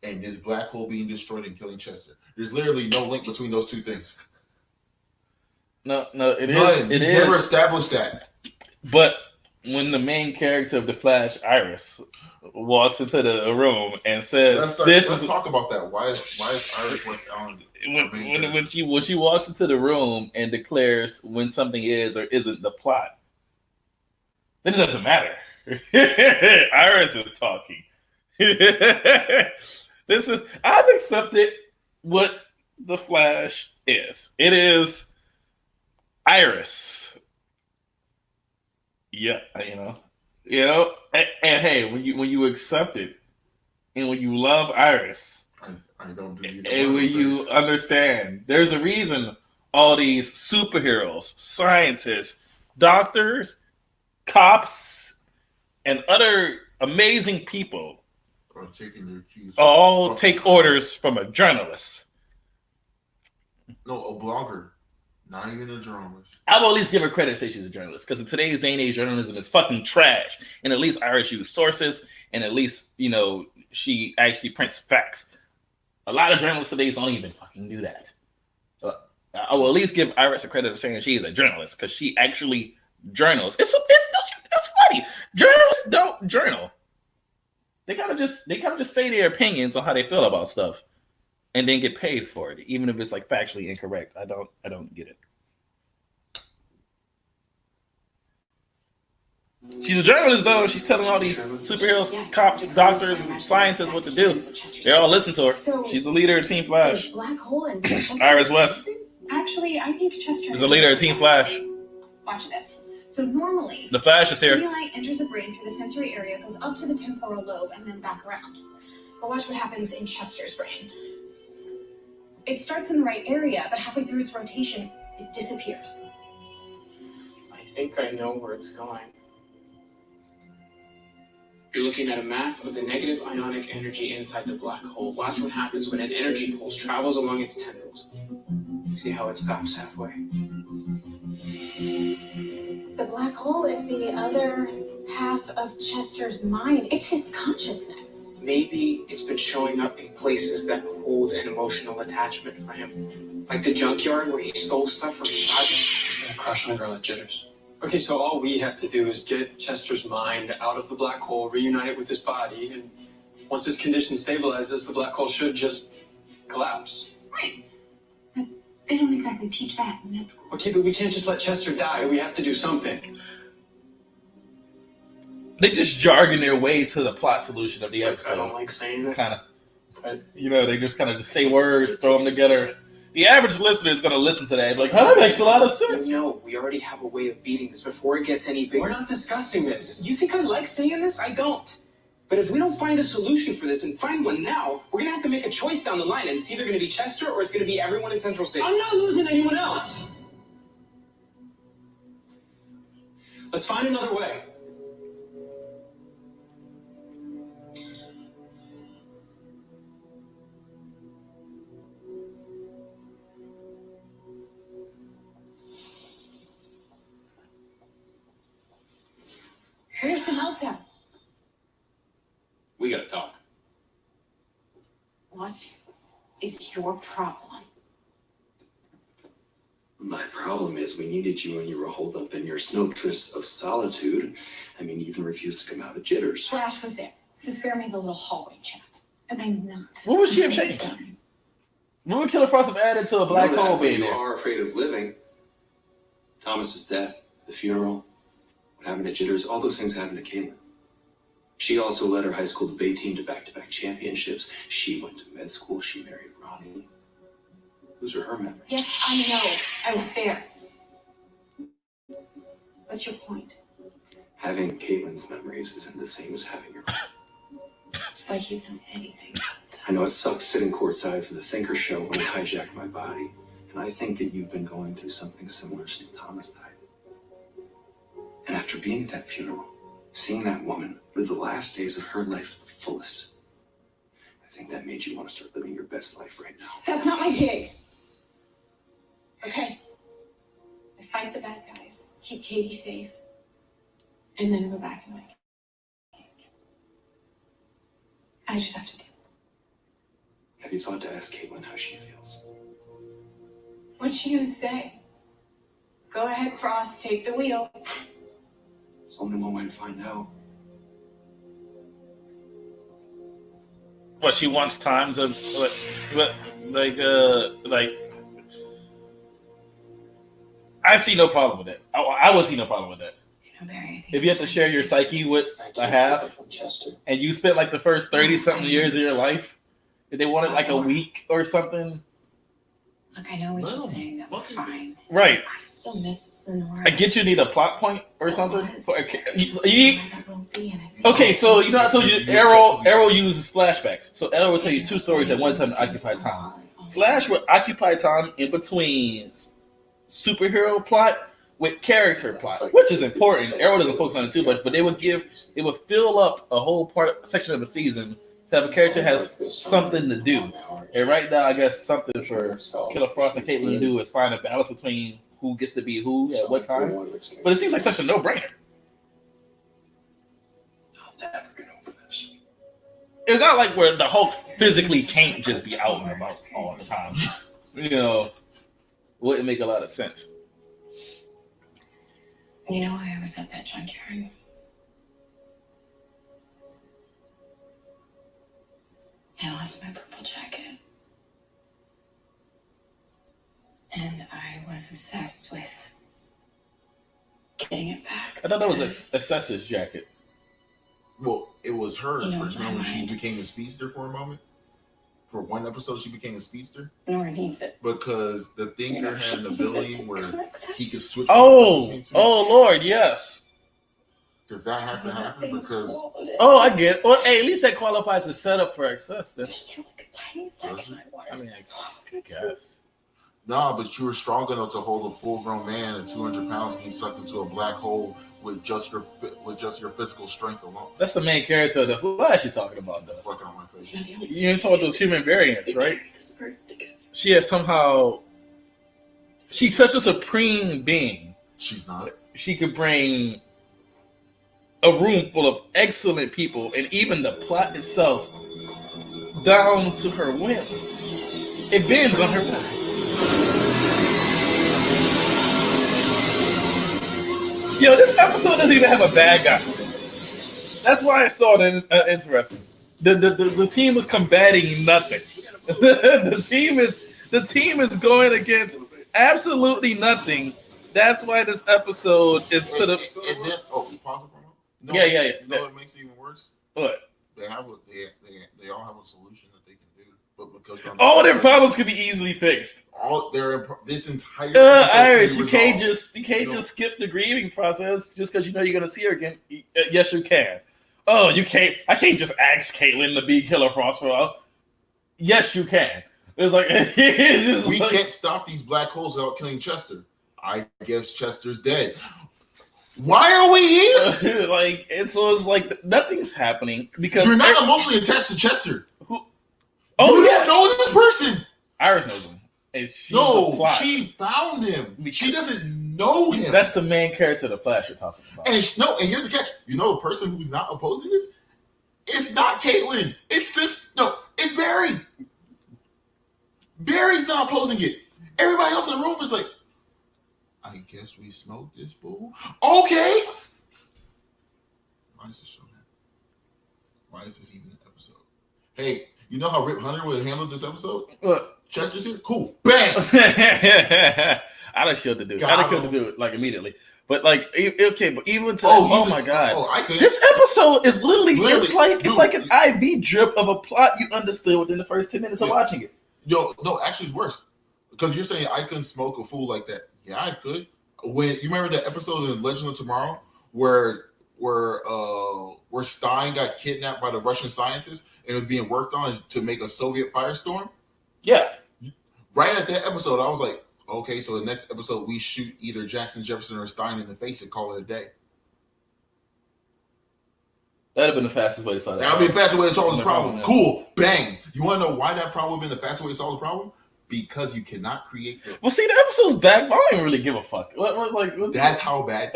B: and this black hole being destroyed and killing Chester. There's literally no link between those two things.
A: No, it
B: None.
A: is.
B: Never established that.
A: But when the main character of the Flash, Iris, walks into the room and says,
B: Let's talk about that. Why is Iris West Allen?
A: When she walks into the room and declares when something is or isn't the plot, then it doesn't matter. Iris is talking. I've accepted what the Flash is. It is Iris. Yeah, you know, and hey, when you accept it, and when you love Iris,
B: I don't do either.
A: And when you understand, there's a reason all these superheroes, scientists, doctors, cops, and other amazing people
B: are taking their cues.
A: All take orders from a journalist.
B: No, a blogger. Not even a journalist.
A: I will at least give her credit to say she's a journalist, because in today's day and age, journalism is fucking trash. And at least Iris used sources, and at least, you know, she actually prints facts. A lot of journalists today don't even fucking do that. I will at least give Iris a credit for saying she is a journalist, because she actually journals. It's funny. Journalists don't journal. They kind of just say their opinions on how they feel about stuff, and then get paid for it, even if it's like factually incorrect. I don't get it. She's a journalist, though. She's telling all these superheroes, cops, doctors, scientists what to do. They all listen to her. She's the leader of Team Flash.
F: Black hole and
A: Iris West
G: Actually, I think Chester
A: is the leader of Team Flash.
G: Watch this. So normally,
A: the Flash is here.
G: stimuli enters the brain through the sensory area, goes up to the temporal lobe, and then back around. But watch what happens in Chester's brain. It starts in the right area, but halfway through its rotation, it disappears.
E: I think I know where it's going. You're looking at a map of the negative ionic energy inside the black hole. Watch what happens when an energy pulse travels along its tendrils. See how it stops halfway.
F: The black hole is the other half of Chester's mind. It's his consciousness.
E: Maybe it's been showing up in places that hold an emotional attachment for him. Like the junkyard where he stole stuff from his projects.
J: Yeah, crushing a girl at Jitters. Okay, so all we have to do is get Chester's mind out of the black hole, reunite it with his body, and once his condition stabilizes, the black hole should just collapse.
F: Right. But they don't exactly teach that in med school.
J: Okay, but we can't just let Chester die. We have to do something.
A: They just jargon their way to the plot solution of the episode.
J: I don't like saying that.
A: Kind of. They just kind of just say words, throw them together. The average listener is going to listen to that and be like, huh, that makes a lot of sense.
E: No, we already have a way of beating this before it gets any bigger.
J: We're not discussing this.
E: You think I like saying this? I don't. But if we don't find a solution for this and find one now, we're going to have to make a choice down the line, and it's either going to be Chester or it's going to be everyone in Central City.
J: I'm not losing anyone else. Let's find another way.
F: Where's the meltdown?
D: We gotta talk.
F: What is your problem?
D: My problem is we needed you when you were holed up in your snowdress of solitude. I mean, you even refused to come out of Jitters.
F: Flash was there, so spare me the little hallway chat. And I'm not.
A: What would she have changed? What would Killer Frost have added to a black hole being
D: You
A: there?
D: are afraid of living. Thomas's death, the funeral, what happened to Jitters, all those things happened to Caitlin. She also led her high school debate team to back-to-back championships. She went to med school. She married Ronnie. Those are her memories.
F: Yes, I know. I was there. What's your point?
D: Having Caitlin's memories isn't the same as having your own.
F: Like you know anything.
D: I know it sucks sitting courtside for the Thinker show when it hijacked my body. And I think that you've been going through something similar since Thomas died. And after being at that funeral, seeing that woman live the last days of her life to the fullest, I think that made you want to start living your best life right now.
F: That's not my gig. Okay. I fight the bad guys, keep Katie safe, and then go back in my cage. I just have to do it.
D: Have you thought to ask Caitlin how she feels?
F: What's she gonna say? Go ahead, Frost, take the wheel.
D: There's only one way to find out.
A: What, she wants time to like I see no problem with it. I would see no problem with that.
F: You know, Barry,
A: If you have to share your psyche with a half, and you spent like the first 30-something years of your life, if they wanted like a week or something.
F: Look, I know we keep saying that we're fine.
A: Right.
F: I still miss Lenora.
A: I get you need a plot point or something. You need,
F: That won't be, and I think
A: okay, so you know I told you Arrow uses flashbacks. So Arrow will tell you two stories at one time to occupy time. Flash would occupy time in between superhero plot with character plot, which is important. Arrow doesn't focus on it too much, but it would fill up a whole section of the season to have a character has something to do. And right now, I guess something for Killer Frost and Caitlin to do is find a balance between who gets to be who at what time. But it seems like such a no-brainer.
J: I'll never get over this.
A: It's not like where the Hulk physically can't just be out and about all the time. You know, wouldn't make a lot of sense.
F: You know why I was at that junkyard? I lost my purple jacket. And I was obsessed with getting it back.
A: I thought that was Assess's jacket.
B: Well, it was hers.
F: You know,
B: First,
F: in my
B: remember she
F: mind.
B: became a speedster for a moment? For one episode, she became a speedster?
F: Nora needs it.
B: Because the Thinker had an ability where he could switch
A: Oh
B: between two.
A: Lord, yes.
B: Does that have to happen? Because
A: Oh, I get it. Well, hey, at least that qualifies as setup for Access. Then.
F: Just for like a tiny second, I wanted
A: I mean,
F: to swallow
A: I
F: it.
A: guess.
B: nah, but you were strong enough to hold a full-grown man at 200 pounds being sucked into a black hole with just your physical strength alone.
A: That's the main character of the Flash you're talking about, though.
B: Fucking on my face.
A: You're talking about those human variants, right? She has somehow. She's such a supreme being.
B: She's not.
A: She could bring. a room full of excellent people, and even the plot itself, down to her whim. It bends on her whim. Yo, this episode doesn't even have a bad guy. That's why I saw it interesting. The team is combating nothing. the team is going against absolutely nothing. That's why this episode is to the.
B: And then, pause it for a moment. No,
A: yeah.
B: You know what makes it even worse?
A: What?
B: They all have a solution that they can do, but because
A: all their problems can be easily fixed.
B: This entire
A: Irish, you can't just skip the grieving process just because you know you're gonna see her again. Yes, you can. Oh, you can't. I can't just ask Caitlin to be Killer Frost for a while. Yes, you can. It's like
B: we can't stop these black holes without killing Chester. I guess Chester's dead. Why are we here?
A: It's like nothing's happening because
B: you're not emotionally attached to Chester.
A: You
B: don't know this person.
A: Iris knows him.
B: She found him. She doesn't know him.
A: That's the main character of the Flash you're talking about.
B: And here's the catch. You know the person who's not opposing this? It's not Caitlin. It's Barry. Barry's not opposing it. Everybody else in the room is like, I guess we smoked this fool. Okay. Why is this show happening? Why is this even an episode? Hey, you know how Rip Hunter would have handled this episode?
A: What?
B: Chester's here? Cool. Bam!
A: I'd have killed the dude. I'd have killed the dude like But like, okay, but even to my god, this episode is literally it's like an IV drip of a plot you understood within the first 10 minutes of watching it.
B: No, actually, it's worse because you're saying I couldn't smoke a fool like that. Yeah, I could. When you remember that episode in Legend of Tomorrow where Stein got kidnapped by the Russian scientists and was being worked on to make a Soviet firestorm.
A: Yeah.
B: Right at that episode, I was like, okay, so the next episode we shoot either Jackson, Jefferson, or Stein in the face and call it a day.
A: That'd have been the fastest way to solve that.
B: That would be the fastest way to solve this problem. Cool. Bang. You want to know why that problem would have been the fastest way to solve the problem? Because you cannot create.
A: Well, see, the episode's back. I don't even really give a fuck.
B: That's how bad.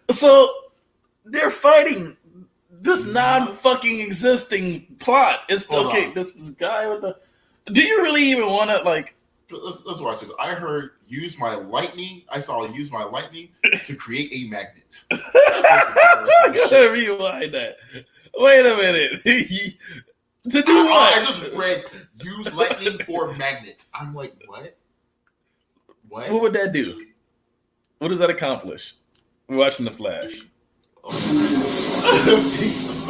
A: So they're fighting this non-fucking existing plot. It's okay. This guy with the. Do you really even want to like?
B: Let's watch this. I heard use my lightning to create a magnet.
A: I gotta rewind that. Wait a minute. To do what?
B: I just read use lightning for magnets. I'm like, what?
A: What would that do? What does that accomplish? We're watching The Flash.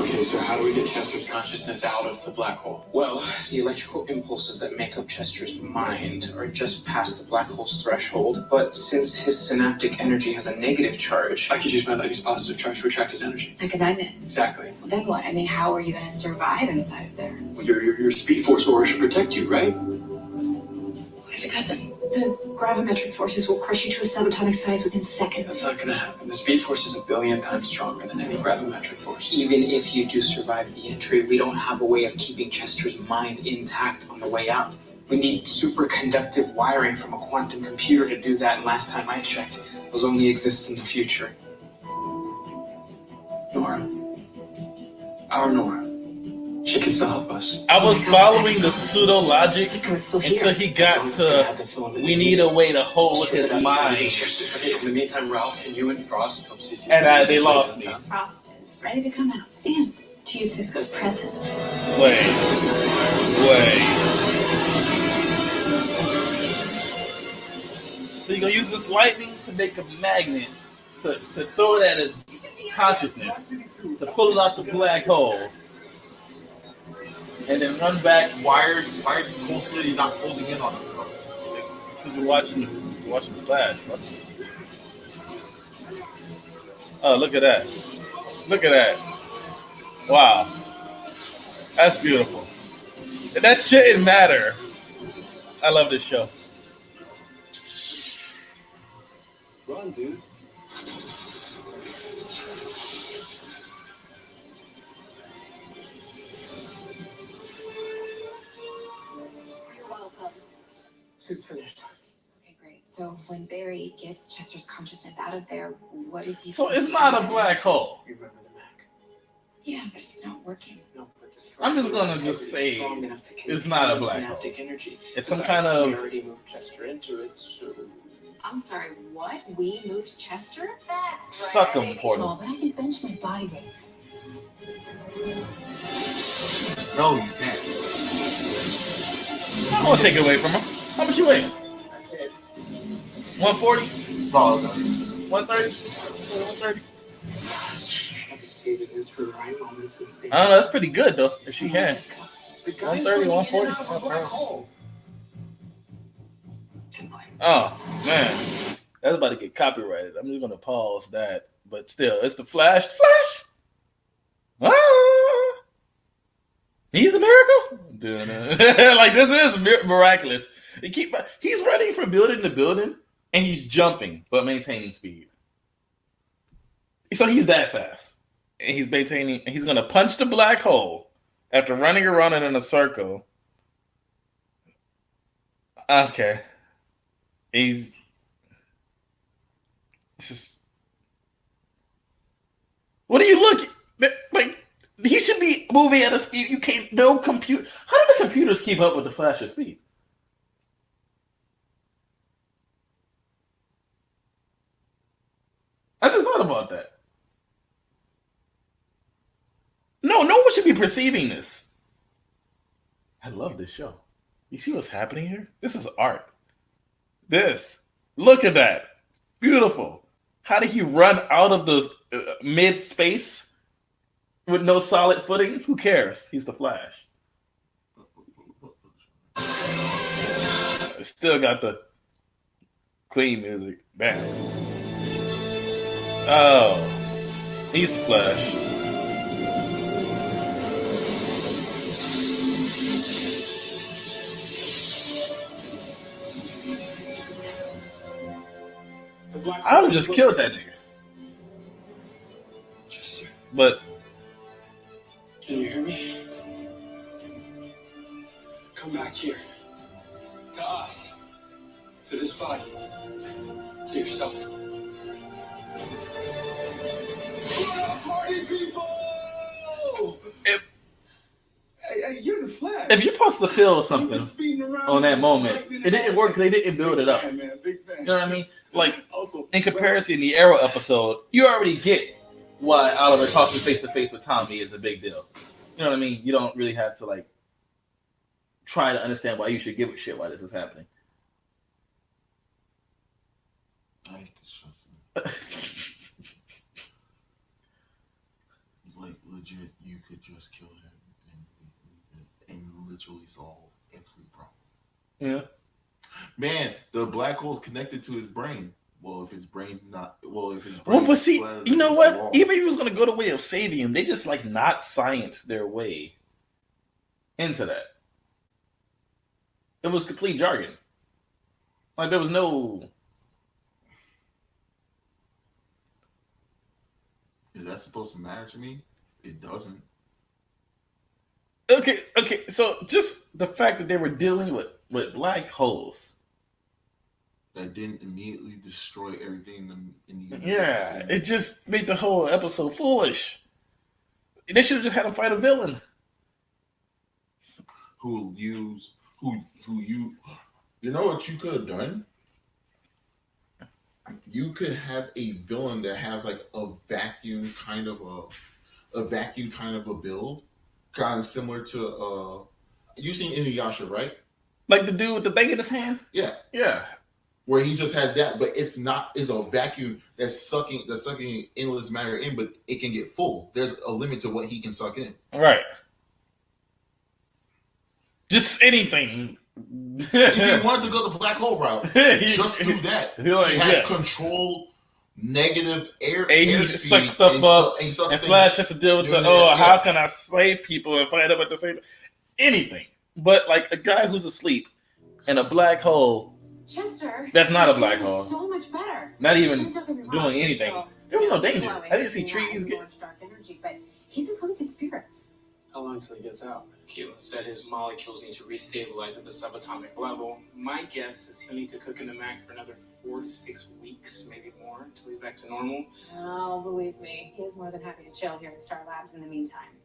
E: Okay, so how do we get Chester's consciousness out of the black hole? Well, the electrical impulses that make up Chester's mind are just past the black hole's threshold, but since his synaptic energy has a negative charge, I could use my lightning's positive charge to attract his energy.
C: Like a magnet.
E: Exactly.
C: Well, then what? I mean, how are you going to survive inside of there?
D: Well, your Speed Force aura should protect you, right?
C: What if it doesn't? The gravimetric forces will crush you to a subatomic size within seconds.
E: That's not going to happen. The Speed Force is 1 billion times stronger than any gravimetric force. Even if you do survive the entry, we don't have a way of keeping Chester's mind intact on the way out. We need superconductive wiring from a quantum computer to do that, and last time I checked, those only exist in the future. Nora. Our Nora. She can still help us.
A: I was following the pseudo logic until he got to we need a way to hold his mind.
E: Okay, in the meantime, Ralph and you and Frost help CC.
A: And they lost me.
C: Frost is ready to come out and to use Cisco's present.
A: Wait. So you're gonna use this lightning to make a magnet to throw it at his consciousness to pull it out the black hole. And then run back.
B: Why are you mostly not holding in on this stuff?
A: Because we're watching the Flash. Oh, look at that. Look at that. Wow. That's beautiful. And that shouldn't matter. I love this show.
D: Run, dude.
E: Suit's finished.
C: Okay, great. So when Barry gets Chester's consciousness out of there, what is he?
A: So it's not a black hole.
E: You remember the map.
C: Yeah, but it's not working.
E: No, but the
A: I'm just
E: structural
A: gonna
E: integrity
A: just
E: is
A: say
E: strong enough to
A: it's not a
E: contain
A: black hole.
E: synaptic energy.
A: It's some
E: Besides,
A: kind of-
E: we already moved Chester into it, so
C: I'm sorry, what? We moved Chester?
G: That's
A: Suck 'em,
G: right.
A: Portal.
C: Small, but I can bench my body weight.
B: No, you can't.
A: I won't take it away from him. How much you weigh?
E: that's it.
A: 140?
B: No, no.
A: 130? 130?
E: I've been saving this for the right moment since they.
A: I don't know. That's pretty good though. If she can.
E: The guy
A: 130,
E: put me in and
A: 140.
E: out of a black hole.
A: Oh man, that's about to get copyrighted. I'm just gonna pause that. But still, it's the Flash. Flash. Ah! He's a miracle. Like this is miraculous. He's running from building to building, and he's jumping but maintaining speed. So he's that fast, and he's maintaining. And he's gonna punch the black hole after running around it in a circle. Okay. He's just. What are you looking? Like he should be moving at a speed you can't. No compute. How do the computers keep up with the Flash's speed? I just thought about that. No one should be perceiving this. I love this show. You see what's happening here? This is art. Look at that. Beautiful. How did he run out of the mid space with no solid footing? Who cares? He's the Flash. Still got the Queen music. Bam. Oh. He's the Flash. I would have just killed that nigga.
J: Chester,
A: But
J: can you hear me? Come back here. To us. To this body. To yourself.
K: What up, party people? Hey, you're the Flash.
A: if you're supposed to feel something
K: Speeding around
A: on that moment,
K: lightning
A: it didn't
K: and
A: work. They didn't build it up.
K: Big fan, man. Big fan.
A: You know what I mean? Like
K: Also,
A: in comparison, the Arrow episode, you already get why Oliver talking face to face with Tommy is a big deal. You know what I mean? You don't really have to like try to understand why you should give a shit why this is happening.
B: I hate this show. Like legit, you could just kill him and literally solve every problem.
A: Yeah.
B: Man, the black hole is connected to his brain. Well, if his brain's not, if his
A: Well,
B: brain
A: but see,
B: splattered
A: you know
B: against
A: what?
B: the wall.
A: Even if he was gonna go the way of saving him, they just like not science their way into that. It was complete jargon. Like there was no.
B: Is that supposed to matter to me? It doesn't.
A: Okay. So just the fact that they were dealing with black holes.
B: That didn't immediately destroy everything in the
A: Yeah,
B: universe.
A: it just made the whole episode foolish. They should have just had him fight a villain.
B: who you know what you could have done? You could have a villain that has like a vacuum kind of a build, kind of similar to you seen Inuyasha, right?
A: Like the dude with the thing in his hand?
B: Yeah.
A: Yeah.
B: Where he just has that, but it's a vacuum that's sucking endless matter in, but it can get full. There's a limit to what he can suck in.
A: Right. Just anything.
B: If you want to go the black hole route, just do that. He has controlled negative air
A: sucks
B: speed
A: stuff up,
B: and
A: Flash has to deal with how can I save people and fight up at the same time? Anything. But like a guy who's asleep in a black hole.
F: Chester.
A: That's not a black hole.
F: So much better.
A: Not even doing anything. There was no danger. I didn't see trees
F: get dark energy, but he's in really good spirits.
J: How long till he gets out?
E: Keelan said his molecules need to restabilize at the subatomic level. My guess is he'll need to cook in the Mac for another 4 to 6 weeks, maybe more, until he's back to normal.
G: Oh, believe me, he is more than happy to chill here at Star Labs in the meantime.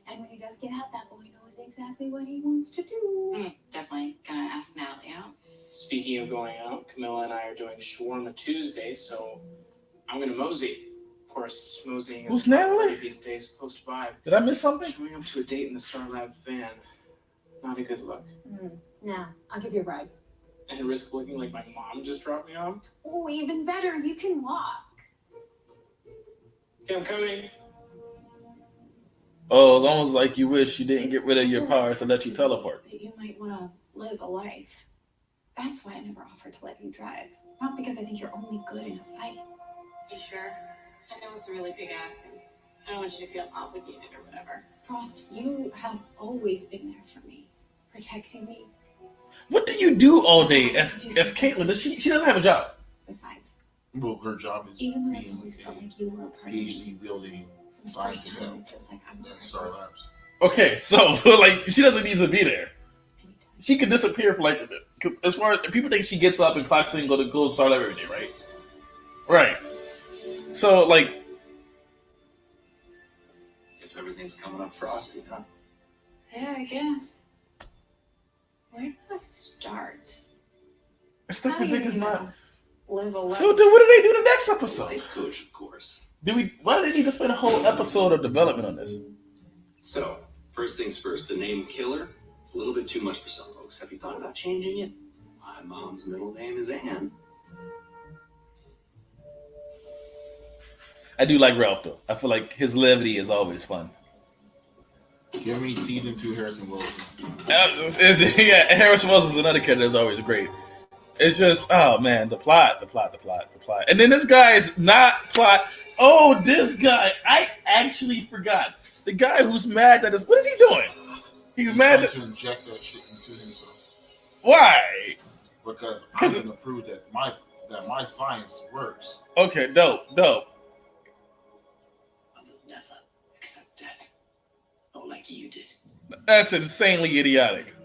G: And when he does get out, that boy knows exactly what he wants to do.
F: Definitely gonna ask Natalie out.
E: Speaking of going out, Camilla and I are doing Shawarma Tuesday, so I'm gonna mosey. Of course, moseying is
A: Who's Natalie?
E: these days post-vibe.
A: Did I miss something?
E: Showing up to a date in the Star Lab van. Not a good look.
G: Now, I'll give you a ride.
E: And risk looking like my mom just dropped me off.
G: Oh, even better, you can walk.
E: Okay, I'm coming.
A: Oh, it's almost like you wish you didn't get rid of your powers to let you teleport.
F: That you might want to live a life. That's why I never offered to let you drive. Not because I think you're only good in a fight.
L: You sure? I know it's a really big ask. And I don't want you to feel obligated or whatever.
F: Frost, you have always been there for me, protecting me.
A: What do you do all day as Caitlin? Does she doesn't have a job.
F: Besides,
B: Well, her job is
F: even though it's
B: being
F: always felt like you were a part of me,
B: PhD building
F: for the
B: scientist
F: first time,
B: at
F: it feels like I'm
B: Star Labs.
A: Okay, so like she doesn't need to be there. She could disappear for like as far as people think she gets up and clocks in and go to Star Lab every day, right? Right. So like,
D: Guess everything's coming up frosty, huh?
F: Yeah, I guess. Where do I start?
A: it's like
F: How
A: the
F: do you
A: biggest
F: even
A: not.
F: live a life?
A: So then, what do they do the next episode?
D: Life coach, of course.
A: Why do they need to spend a whole episode of development on this?
D: So, first things first, the name Killer, it's a little bit too much for some folks. Have you thought about changing it? My mom's middle name is Ann.
A: I do like Ralph though. I feel like his levity is always fun.
B: Give me season 2 Harrison Wilson.
A: Yeah, Harrison Wells is another character that's always great. It's just, oh man, the plot. And then this guy is not plot. Oh, this guy, I actually forgot. The guy who's mad that what is he doing? He's mad
B: to inject that shit into himself.
A: Why?
B: Because I'm going to prove that my science works.
A: Okay, dope.
H: I will never accept death. Not like you did.
A: That's insanely idiotic.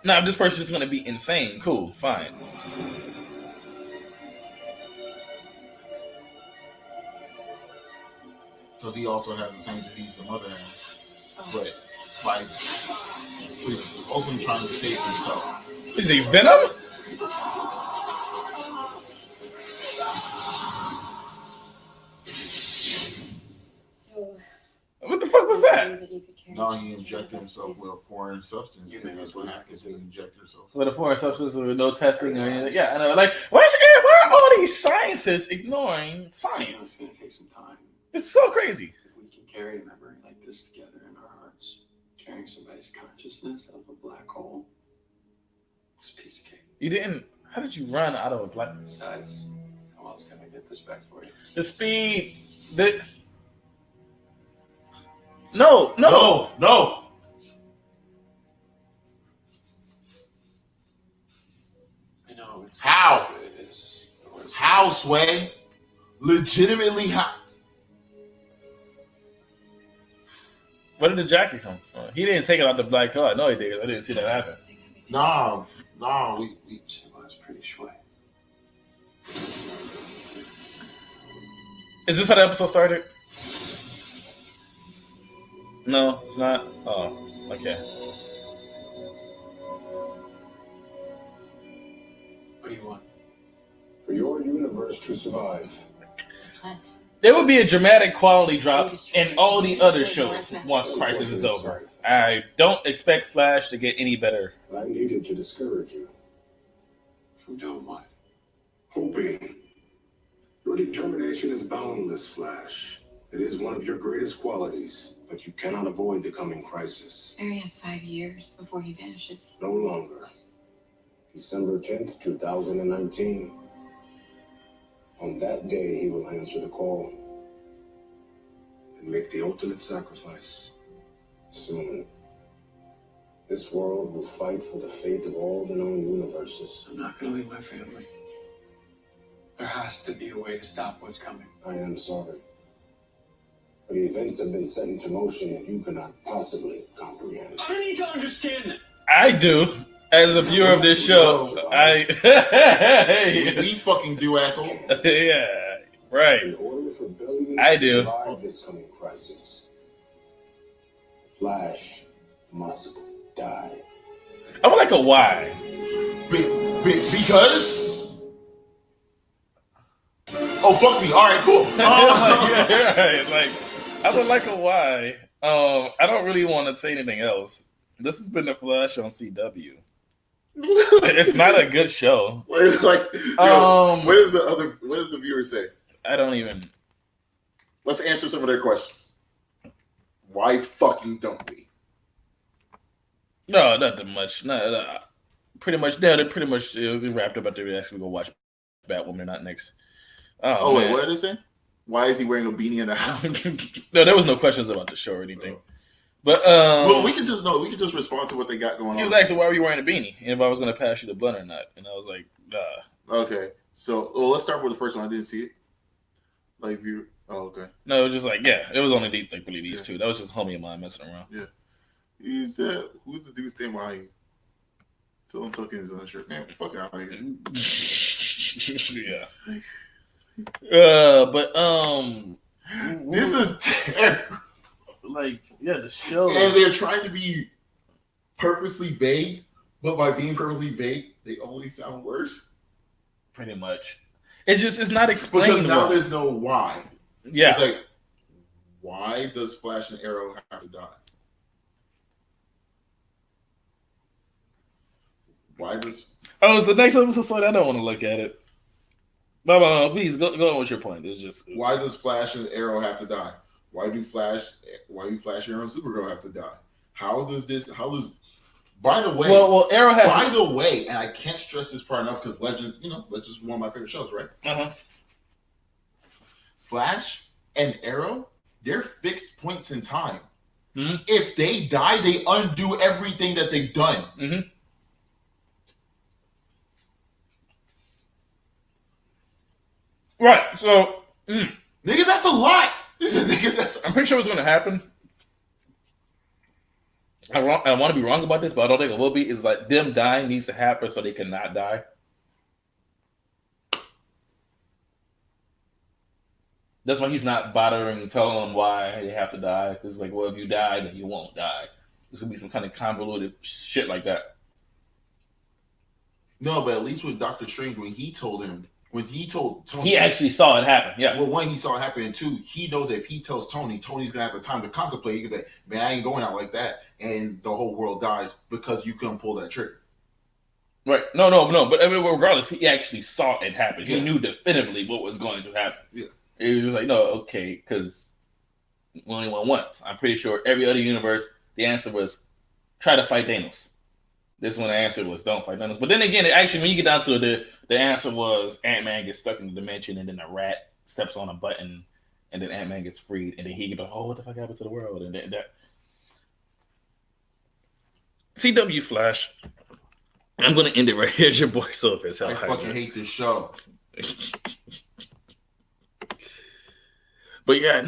A: Now, if this person is going to be insane, cool, fine.
B: Because he also has the same disease the mother has. But by ultimately trying to save himself.
A: Is he Venom? What the fuck was that?
B: Now he injected himself with a foreign substance. That's what happens when you inject yourself.
A: With a foreign substance with no testing or anything. Yeah, I know. Like, why are all these scientists ignoring science?
D: It's going to take some time.
A: It's so crazy.
D: If we can carry a memory like this together in our hearts, carrying somebody's consciousness out of a black hole, it's a piece of cake.
A: You didn't. How did you run out of a black?
D: Besides, how else can I get this back for you?
A: The speed. No.
B: No.
D: I know it's
B: How?
D: what it is.
B: How, Sway? Legitimately how?
A: Where did the jacket come from? He didn't take it out the black car. No, he did. I didn't see that happen.
B: No, we
D: She was pretty sure.
A: Is this how the episode started? No, it's not. Oh, okay.
D: What do you want?
I: For your universe to survive.
A: There will be a dramatic quality drop in all the other shows once Crisis is over. I don't expect Flash to get any better.
I: I needed to discourage you.
D: From doing what?
I: Hoping. Your determination is boundless, Flash. It is one of your greatest qualities, but you cannot avoid the coming crisis.
F: Barry has 5 years before he vanishes.
I: No longer. December 10th, 2019. On that day, he will answer the call and make the ultimate sacrifice. Soon, this world will fight for the fate of all the known universes.
D: I'm not going to leave my family. There has to be a way to stop what's coming.
I: I am sorry. The events have been set into motion that you cannot possibly comprehend.
J: I don't need to understand that.
A: I do. As a viewer of this show,
B: we fucking do, asshole.
A: Yeah, right.
I: In order for billions
A: I
I: to
A: do.
I: survive this coming crisis, Flash must die.
A: I would like a why.
B: Because. Oh fuck me! All right, cool.
A: Like, I would like a why. I don't really want to say anything else. This has been the Flash on CW. It's not a good show.
B: What does the viewer say?
A: I don't even.
B: Let's answer some of their questions. Why fucking don't we?
A: No, not that much. No. Pretty much. Yeah, they're pretty much wrapped up. But they're actually gonna watch Batwoman or not next.
B: Oh wait, what did they say? Why is he wearing a beanie in the house?
A: No, there was no questions about the show or anything. But
B: well, we can just respond to what they got going on.
A: He was asking, why were you wearing a beanie? And if I was going to pass you the blunt or not. And I was like, nah.
B: Okay. So, let's start with the first one. I didn't see it. Like, okay.
A: No, it was just like, yeah. It was only these two. That was just homie of mine messing around.
B: Yeah. He said, who's the dude standing behind you? Tell him tucking his undershirt. Man, fuck out of here.
A: Yeah. But,
B: this is terrible.
A: Like, yeah, the show.
B: And they're trying to be purposely vague, but by being purposely vague, they only sound worse.
A: Pretty much. It's not explained.
B: Because now there's no why.
A: Yeah.
B: It's like, why does Flash and Arrow have to die? Why does...
A: Oh, it's the next episode. I don't want to look at it. No, please, go on with your point.
B: Why does Flash and Arrow have to die? Why do Flash, Arrow, and Supergirl have to die? By the way,
A: Arrow has.
B: By the way, and I can't stress this part enough because Legends is one of my favorite shows, right?
A: Uh-huh.
B: Flash and Arrow, they're fixed points in time.
A: Mm-hmm.
B: If they die, they undo everything that they've done.
A: Mm-hmm. Right. So,
B: nigga, that's a lot.
A: I'm pretty sure what's going to happen. I want to be wrong about this, but I don't think it will be. Is like them dying needs to happen so they cannot die. That's why he's not bothering telling them why they have to die. Because like, well, if you die, then you won't die. There's gonna be some kind of convoluted shit like that.
B: No, but at least with Doctor Strange, when he told Tony,
A: he actually saw it happen. Yeah.
B: Well, one, he saw it happen, and two, he knows if he tells Tony, Tony's gonna have the time to contemplate. He could be like, man, I ain't going out like that, and the whole world dies because you couldn't pull that trigger.
A: Right. No. But I mean, regardless, he actually saw it happen. Yeah. He knew definitively what was going to happen.
B: Yeah.
A: He was just like, no, okay, because we only won once. I'm pretty sure every other universe, the answer was try to fight Thanos. This one, the answer was don't fight Thanos. But then again, actually, when you get down to it, the answer was Ant-Man gets stuck in the dimension, and then a rat steps on a button, and then Ant-Man gets freed, and then he gets like, oh, what the fuck happened to the world? And then that. CW Flash. I'm going to end it right here. It's your boy Sophus.
B: I fucking hate this show.
A: But yeah,